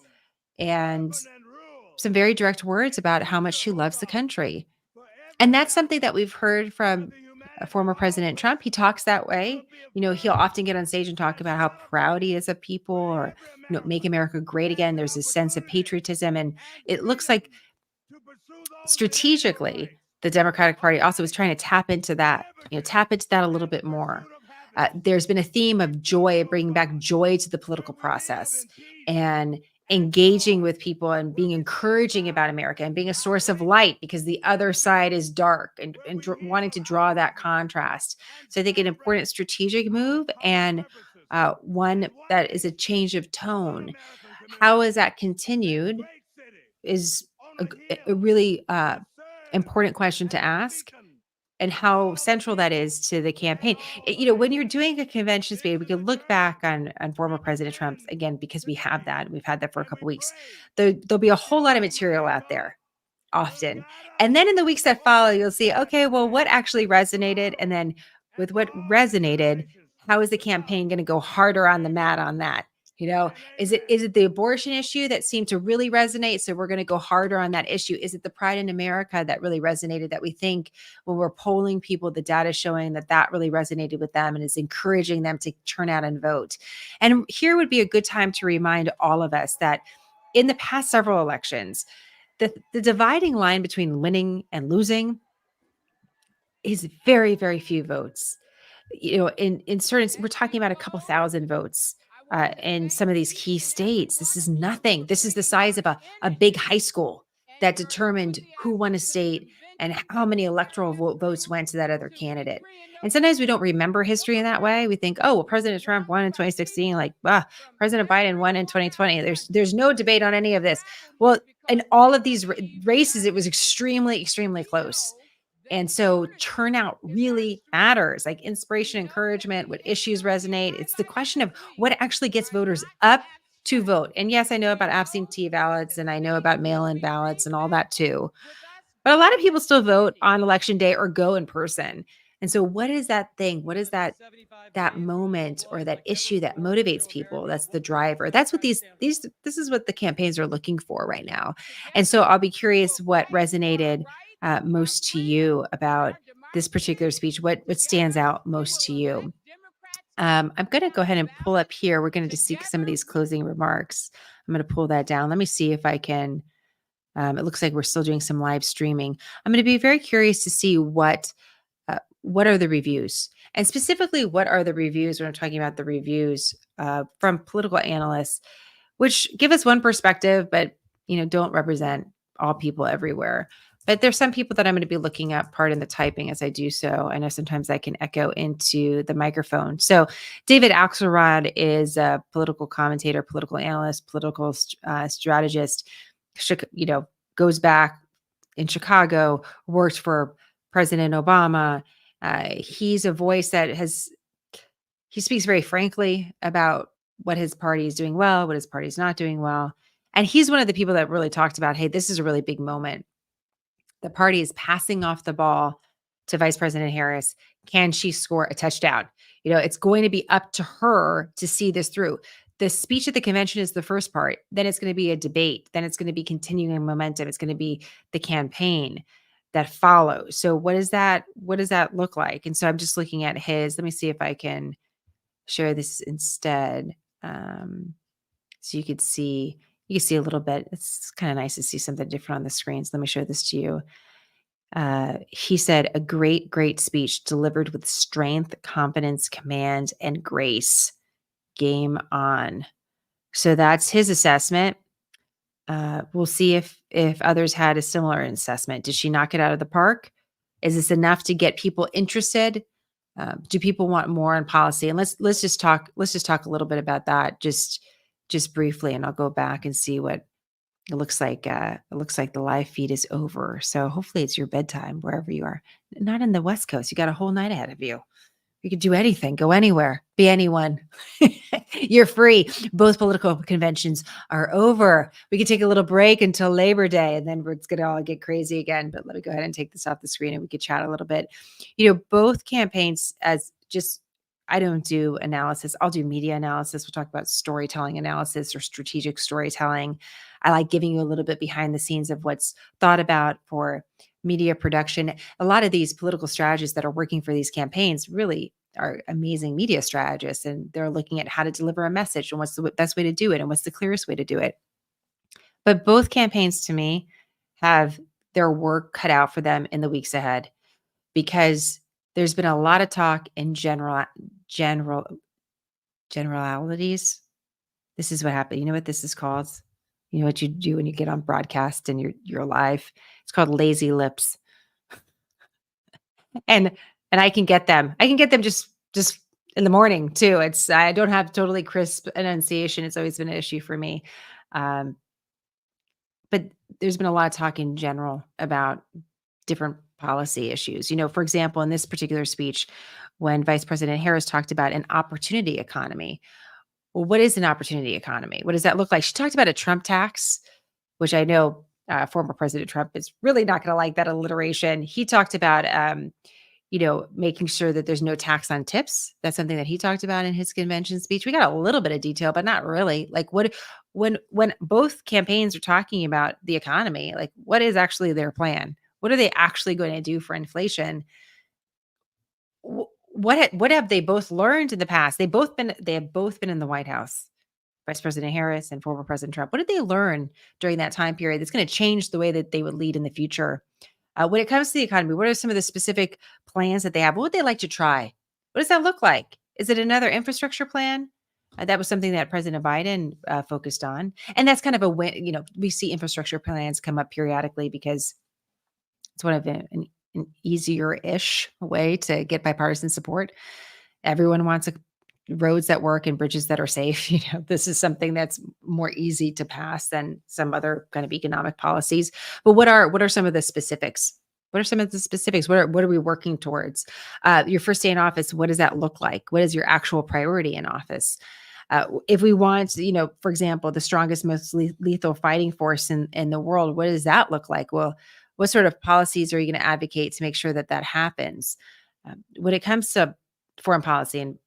and some very direct words about how much she loves the country. And that's something that we've heard from former President Trump. He talks that way. He'll often get on stage and talk about how proud he is of people, or, make America great again. There's this sense of patriotism. And it looks like strategically, the Democratic Party also is trying to tap into that a little bit more. There's been a theme of joy, bringing back joy to the political process and engaging with people and being encouraging about America and being a source of light, because the other side is dark, and wanting to draw that contrast. So I think an important strategic move, and one that is a change of tone. How is that continued is a really important question to ask, and how central that is to the campaign. When you're doing a convention speech, we can look back on former President Trump again, because we've had that for a couple weeks. There'll be a whole lot of material out there often. And then in the weeks that follow, you'll see, okay, well, what actually resonated? And then with what resonated, how is the campaign going to go harder on the mat on that? Is it the abortion issue that seemed to really resonate? So we're going to go harder on that issue. Is it the pride in America that really resonated, that we think when we're polling people, the data showing that really resonated with them and is encouraging them to turn out and vote? And here would be a good time to remind all of us that in the past several elections, the dividing line between winning and losing is very, very few votes. In certain, we're talking about a couple thousand votes in some of these key states. This is nothing. This is the size of a big high school that determined who won a state and how many electoral votes went to that other candidate. And sometimes we don't remember history in that way. We think, oh, well, President Trump won in 2016, President Biden won in 2020. There's no debate on any of this. Well, in all of these races, it was extremely, extremely close. And so turnout really matters, like inspiration, encouragement, what issues resonate. It's the question of what actually gets voters up to vote. And yes, I know about absentee ballots, and I know about mail-in ballots and all that too. But a lot of people still vote on election day or go in person. And so what is that thing? What is that moment or that issue that motivates people? That's the driver. That's what this is what the campaigns are looking for right now. And so I'll be curious what resonated most to you about this particular speech. What stands out most to you? I'm going to go ahead and pull up here. We're going to just see some of these closing remarks. I'm going to pull that down. Let me see if I can It looks like we're still doing some live streaming. I'm going to be very curious to see what are the reviews, and specifically, what are the reviews when I'm talking about the reviews from political analysts, which give us one perspective, but don't represent all people everywhere. But there's some people that I'm going to be looking at, pardon the typing as I do so. I know sometimes I can echo into the microphone. So David Axelrod is a political commentator, political analyst, political strategist, goes back in Chicago, worked for President Obama. He's a voice that he speaks very frankly about what his party is doing well, what his party is not doing well. And he's one of the people that really talked about, hey, this is a really big moment. The party is passing off the ball to Vice President Harris. Can she score a touchdown? It's going to be up to her to see this through. The speech at the convention is the first part. Then it's going to be a debate. Then it's going to be continuing momentum. It's going to be the campaign that follows. So what does that look like? And so I'm just looking at his, let me see if I can share this instead. So you can see a little bit. It's kind of nice to see something different on the screen. So let me show this to you. He said, a great, great speech delivered with strength, confidence, command, and grace. Game on. So that's his assessment. We'll see if others had a similar assessment. Did she knock it out of the park? Is this enough to get people interested? Do people want more on policy? And let's just talk a little bit about that just briefly, and I'll go back and see what it looks like. It looks like the live feed is over. So hopefully it's your bedtime wherever you are. Not in the West Coast. You got a whole night ahead of you. You could do anything, go anywhere, be anyone. You're free. Both political conventions are over. We could take a little break until Labor Day, and then it's going to all get crazy again. But let me go ahead and take this off the screen and we could chat a little bit. Both campaigns, I don't do analysis. I'll do media analysis. We'll talk about storytelling analysis or strategic storytelling. I like giving you a little bit behind the scenes of what's thought about for media production. A lot of these political strategists that are working for these campaigns really are amazing media strategists, and they're looking at how to deliver a message and what's the best way to do it and what's the clearest way to do it. But both campaigns, to me, have their work cut out for them in the weeks ahead, because there's been a lot of talk in generalities. This is what happened. You know what this is called? You know what you do when you get on broadcast and you're live? It's called lazy lips. And I can get them. I can get them just in the morning too. I don't have totally crisp enunciation. It's always been an issue for me. But there's been a lot of talk in general about different policy issues. For example, in this particular speech, when Vice President Harris talked about an opportunity economy. Well, what is an opportunity economy? What does that look like? She talked about a Trump tax, which I know former President Trump is really not going to like that alliteration. He talked about, making sure that there's no tax on tips. That's something that he talked about in his convention speech. We got a little bit of detail, but not really. Like when both campaigns are talking about the economy, like what is actually their plan? What are they actually going to do for inflation? What have they both learned in the past? They have both been in the White House, Vice President Harris and former President Trump. What did they learn during that time period that's going to change the way that they would lead in the future? When it comes to the economy, what are some of the specific plans that they have? What would they like to try? What does that look like? Is it another infrastructure plan? That was something that President Biden focused on. And that's kind of a win. We see infrastructure plans come up periodically because it's one of an easier-ish way to get bipartisan support. Everyone wants roads that work and bridges that are safe. This is something that's more easy to pass than some other kind of economic policies. But what are some of the specifics? What are some of the specifics? What are we working towards? Your first day in office, what does that look like? What is your actual priority in office? If we want, for example, the strongest, most lethal fighting force in the world, what does that look like? Well, what sort of policies are you going to advocate to make sure that happens? When it comes to foreign policy, and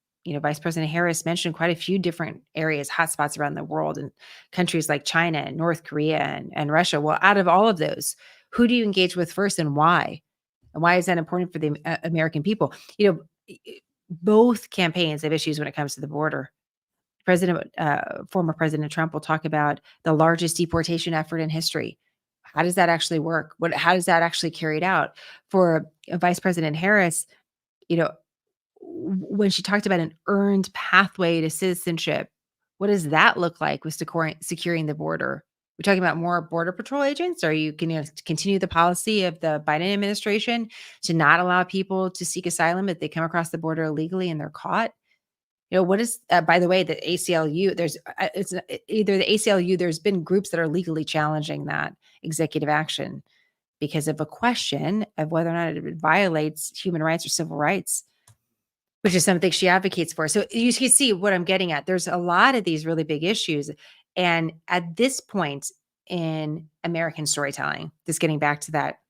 Vice President Harris mentioned quite a few different areas, hotspots around the world, and countries like China and North Korea and Russia. Well, out of all of those, who do you engage with first, and why? And why is that important for the American people? Both campaigns have issues when it comes to the border. Former President Trump will talk about the largest deportation effort in history. How does that actually work? How does that actually carried out for Vice President Harris? You know, when she talked about an earned pathway to citizenship, what does that look like with securing the border? We're talking about more border patrol agents? Are you going to continue the policy of the Biden administration to not allow people to seek asylum if they come across the border illegally and they're caught? What is, by the way, the ACLU, it's either the ACLU, there's been groups that are legally challenging that executive action because of a question of whether or not it violates human rights or civil rights, which is something she advocates for. So you can see what I'm getting at. There's a lot of these really big issues. And at this point in American storytelling, just getting back to that,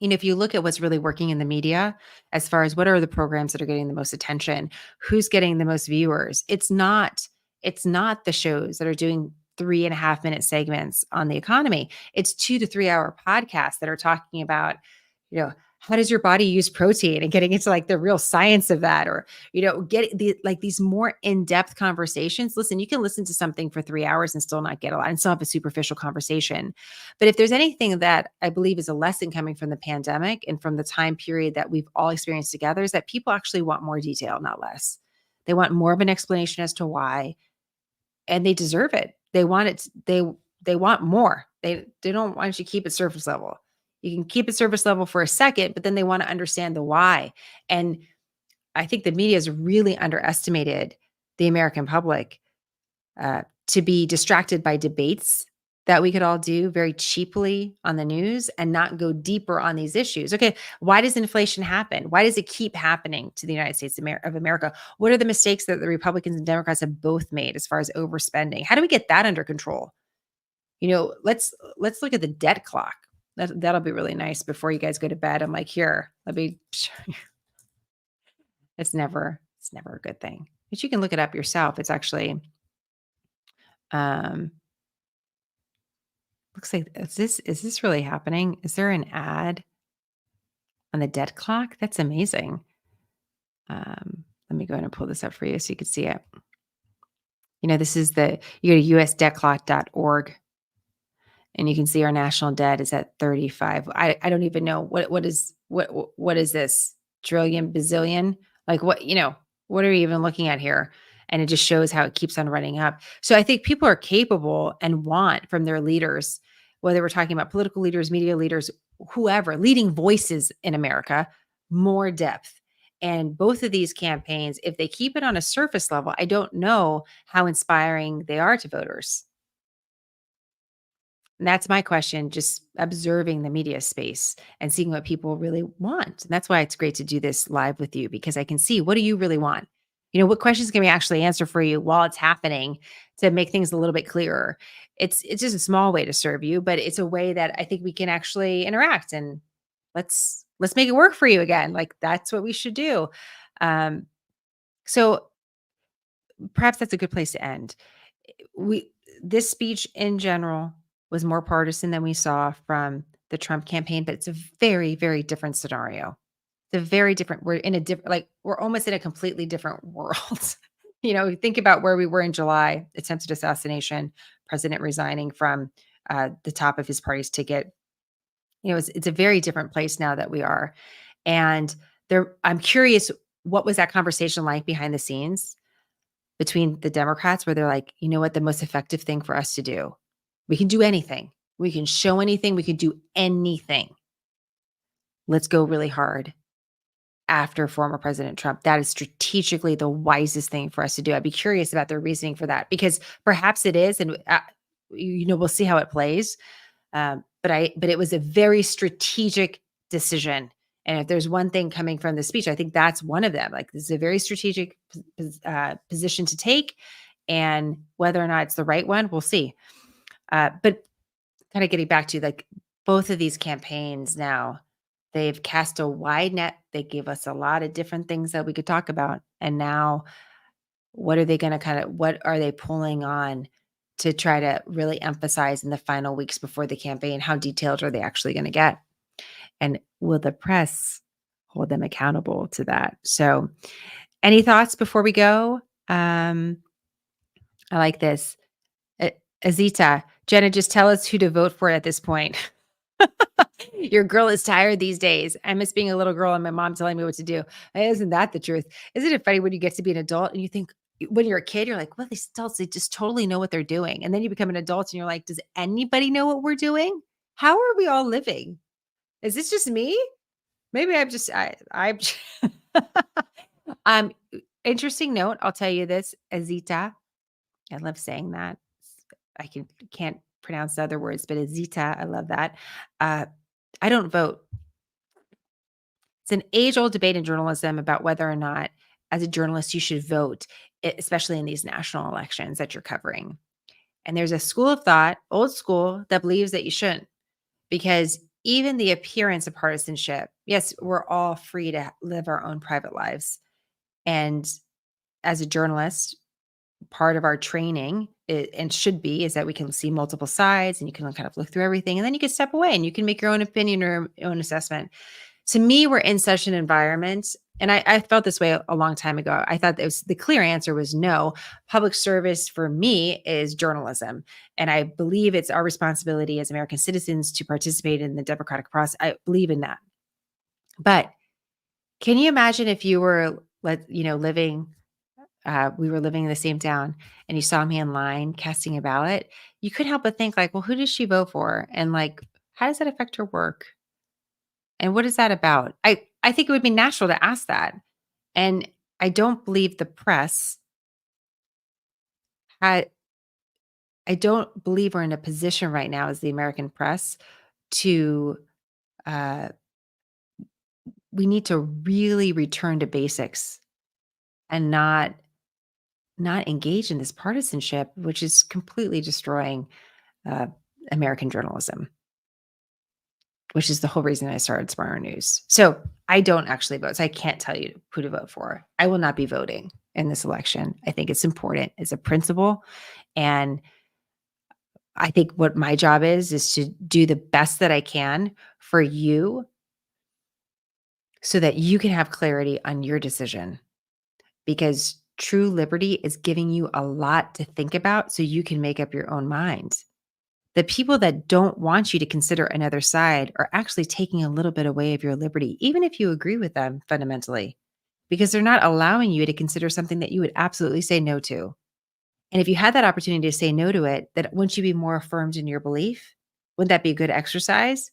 if you look at what's really working in the media, as far as what are the programs that are getting the most attention, who's getting the most viewers, it's not the shows that are doing 3.5-minute segments on the economy. It's 2 to 3 hour podcasts that are talking about, how does your body use protein and getting into like the real science of that, or, get these more in-depth conversations. Listen, you can listen to something for 3 hours and still not get a lot and still have a superficial conversation. But if there's anything that I believe is a lesson coming from the pandemic and from the time period that we've all experienced together, is that people actually want more detail, not less. They want more of an explanation as to why, and they deserve it. They want it. They want more. They don't want you to keep it surface level. You can keep it surface level for a second, but then they want to understand the why. And I think the media has really underestimated the American public to be distracted by debates that we could all do very cheaply on the news and not go deeper on these issues. Okay, why does inflation happen? Why does it keep happening to the United States of America? What are the mistakes that the Republicans and Democrats have both made as far as overspending? How do we get that under control? Let's look at the debt clock. That'll be really nice before you guys go to bed. I'm like, here, let me show you. It's never a good thing. But you can look it up yourself. It's actually looks like is this really happening? Is there an ad on the debt clock? That's amazing. Let me go ahead and pull this up for you so you can see it. This is you go to usdebtclock.org. And you can see our national debt is at 35. I don't even know what is this trillion, bazillion? Like what are we even looking at here? And it just shows how it keeps on running up. So I think people are capable and want from their leaders, whether we're talking about political leaders, media leaders, whoever, leading voices in America, more depth. And both of these campaigns, if they keep it on a surface level, I don't know how inspiring they are to voters. And that's my question, just observing the media space and seeing what people really want. And that's why it's great to do this live with you, because I can see, what do you really want? What questions can we actually answer for you while it's happening to make things a little bit clearer? It's just a small way to serve you, but it's a way that I think we can actually interact, and let's make it work for you again. Like that's what we should do. So perhaps that's a good place to end. This speech in general was more partisan than we saw from the Trump campaign, but it's a very, very different scenario. It's a very different, we're almost in a completely different world. Think about where we were in July, attempted assassination, president resigning from the top of his party's ticket. It's a very different place now that we are. And I'm curious, what was that conversation like behind the scenes between the Democrats, where they're like, you know what, the most effective thing for us to do, we can do anything. We can show anything. We can do anything. Let's go really hard after former President Trump. That is strategically the wisest thing for us to do. I'd be curious about their reasoning for that, because perhaps it is, and we'll see how it plays. But it was a very strategic decision. And if there's one thing coming from the speech, I think that's one of them. Like, this is a very strategic position to take, and whether or not it's the right one, we'll see. But kind of getting back to like both of these campaigns now, they've cast a wide net. They give us a lot of different things that we could talk about. And now what are they going to what are they pulling on to try to really emphasize in the final weeks before the campaign? How detailed are they actually going to get? And will the press hold them accountable to that? So any thoughts before we go? I like this. Azita, Jenna, just tell us who to vote for at this point. Your girl is tired these days. I miss being a little girl and my mom telling me what to do. Isn't that the truth? Isn't it funny when you get to be an adult and you think when you're a kid, you're like, well, these adults, they just totally know what they're doing. And then you become an adult and you're like, does anybody know what we're doing? How are we all living? Is this just me? Maybe I'm um interesting note. I'll tell you this, Azita. I love saying that. Can't pronounce the other words, but Azita, I love that. Uh, I don't vote. It's an age-old debate in journalism about whether or not, as a journalist, you should vote, especially in these national elections that you're covering. And there's a school of thought, old school, that believes that you shouldn't, because even the appearance of partisanship, yes, we're all free to live our own private lives. And as a journalist, part of our training and should be is that we can see multiple sides and you can kind of look through everything and then you can step away and you can make your own opinion or your own assessment. To me, we're in such an environment, and I felt this way a long time ago. I thought the clear answer was no. Public service for me is journalism. And I believe it's our responsibility as American citizens to participate in the democratic process. I believe in that. But can you imagine if you were, living we were living in the same town and you saw me in line casting a ballot? You couldn't help but think like, well, who does she vote for? And like, how does that affect her work? And what is that about? I think it would be natural to ask that. And I don't believe the press had, I don't believe we're in a position right now as the American press to, uh, we need to really return to basics and not engage in this partisanship, which is completely destroying uh, American journalism, which is the whole reason I started Smarter News. So I don't actually vote. So I can't tell you who to vote for. I will not be voting in this election. I think it's important. It's a principle. And I think what my job is to do the best that I can for you so that you can have clarity on your decision. Because true liberty is giving you a lot to think about so you can make up your own mind. The people that don't want you to consider another side are actually taking a little bit away of your liberty, even if you agree with them fundamentally, because they're not allowing you to consider something that you would absolutely say no to. And if you had that opportunity to say no to it, then wouldn't you be more affirmed in your belief? Wouldn't that be a good exercise?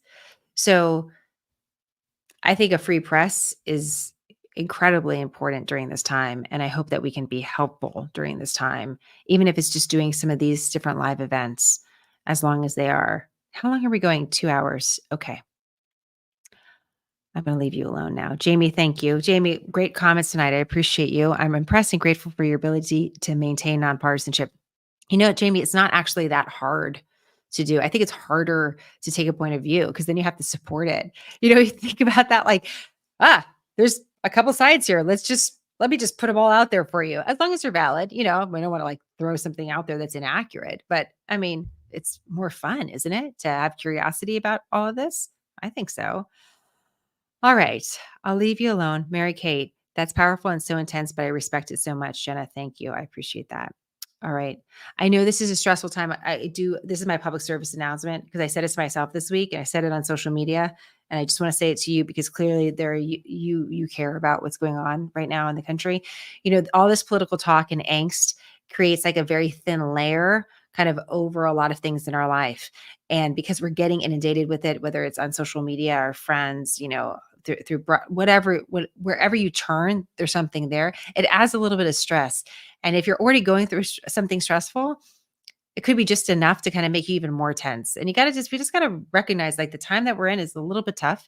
So I think a free press is incredibly important during this time. And I hope that we can be helpful during this time, even if it's just doing some of these different live events, as long as they are. How long are we going? 2 hours. Okay. I'm going to leave you alone now. Jamie, thank you. Jamie, great comments tonight. I appreciate you. I'm impressed and grateful for your ability to maintain nonpartisanship. You know, Jamie, it's not actually that hard to do. I think it's harder to take a point of view because then you have to support it. You know, you think about that like, there's a couple sides here. Let me just put them all out there for you. As long as they're valid, we don't want to like throw something out there that's inaccurate. But I mean, it's more fun, isn't it? To have curiosity about all of this? I think so. All right. I'll leave you alone. Mary Kate, that's powerful and so intense, but I respect it so much. Jenna, thank you. I appreciate that. All right. I know this is a stressful time. This is my public service announcement because I said it to myself this week and I said it on social media. And I just want to say it to you because clearly you care about what's going on right now in the country. All this political talk and angst creates like a very thin layer kind of over a lot of things in our life. And because we're getting inundated with it, whether it's on social media or friends, through wherever you turn, there's something there. It adds a little bit of stress. And if you're already going through something stressful, it could be just enough to kind of make you even more tense. And we just got to recognize like the time that we're in is a little bit tough.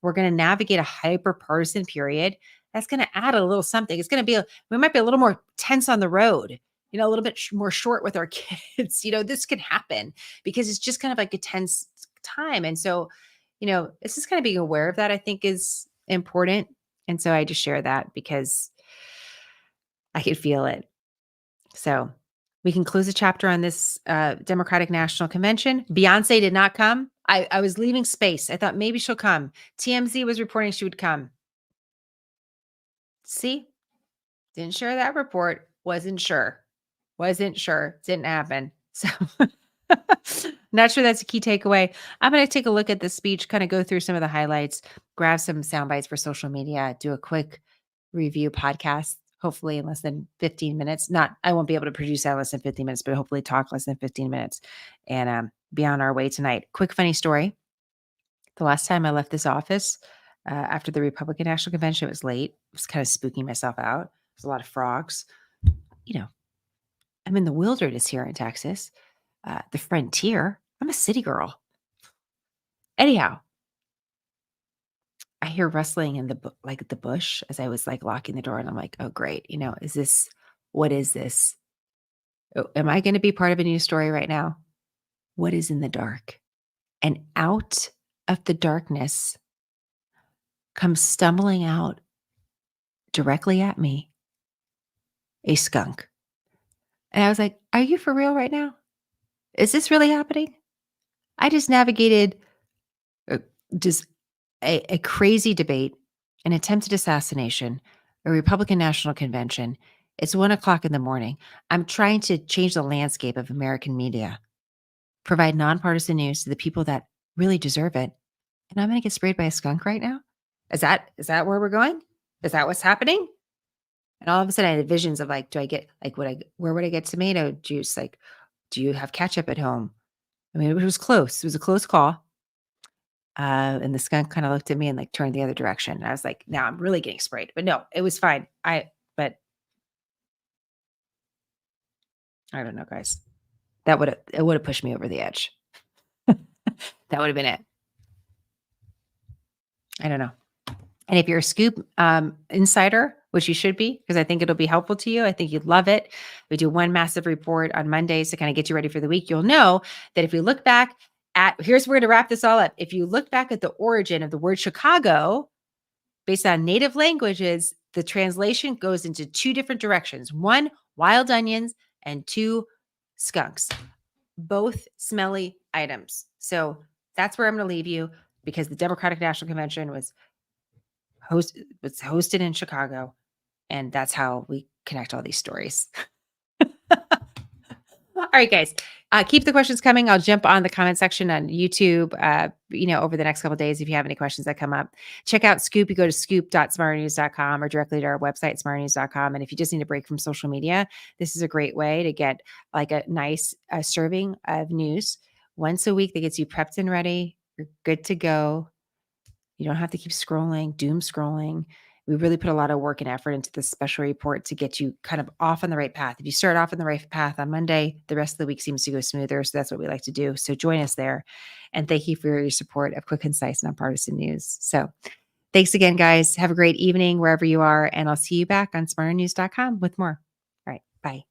We're going to navigate a hyper partisan period. That's going to add a little something. It's going to be, we might be a little more tense on the road, a little bit more short with our kids. This can happen because it's just kind of like a tense time. And so, it's just kind of being aware of that, I think, is important. And so I just share that because I could feel it. So we can close the chapter on this Democratic National Convention. Beyonce did not come. I was leaving space. I thought maybe she'll come. TMZ was reporting she would come. See? Didn't share that report. Wasn't sure. Didn't happen. So Not sure that's a key takeaway. I'm going to take a look at the speech, kind of go through some of the highlights, grab some sound bites for social media, do a quick review podcast, hopefully in less than 15 minutes. I won't be able to produce that in less than 15 minutes, but hopefully talk less than 15 minutes and be on our way tonight. Quick funny story. The last time I left this office after the Republican National Convention, it was late. I was kind of spooking myself out. There's a lot of frogs. I'm in the wilderness here in Texas, the frontier. I'm a city girl. Anyhow, I hear rustling in the bush as I was locking the door, and I'm like, oh great, what is this? Oh, am I going to be part of a news story right now? What is in the dark? And out of the darkness comes stumbling out directly at me a skunk. And I was like, are you for real right now? Is this really happening? I just navigated just a crazy debate, an attempted assassination, a Republican National Convention. It's 1:00 in the morning. I'm trying to change the landscape of American media, provide nonpartisan news to the people that really deserve it. And I'm going to get sprayed by a skunk right now? Is that where we're going? Is that what's happening? And all of a sudden I had visions of do I get where would I get tomato juice? Do you have ketchup at home? I mean, it was close. It was a close call. And the skunk kind of looked at me and turned the other direction. And I was like, now I'm really getting sprayed. But no, it was fine. But I don't know, guys. It would have pushed me over the edge. That would have been it. I don't know. And if you're a Scoop insider, which you should be, because I think it'll be helpful to you, I think you'd love it. We do one massive report on Mondays to kind of get you ready for the week. You'll know that if we look back here's where to wrap this all up. If you look back at the origin of the word Chicago, based on native languages, the translation goes into two different directions. One, wild onions, and two, skunks. Both smelly items. So that's where I'm going to leave you, because the Democratic National Convention was hosted in Chicago, and that's how we connect all these stories. All right, guys. Keep the questions coming. I'll jump on the comment section on YouTube, over the next couple of days if you have any questions that come up. Check out Scoop. You go to scoop.smarternews.com or directly to our website, smarternews.com. And if you just need a break from social media, this is a great way to get a nice serving of news once a week that gets you prepped and ready. You're good to go. You don't have to keep scrolling, doom scrolling. We really put a lot of work and effort into this special report to get you kind of off on the right path. If you start off on the right path on Monday, the rest of the week seems to go smoother. So that's what we like to do. So join us there. And thank you for your support of quick, concise, nonpartisan news. So thanks again, guys. Have a great evening wherever you are. And I'll see you back on smarternews.com with more. All right. Bye.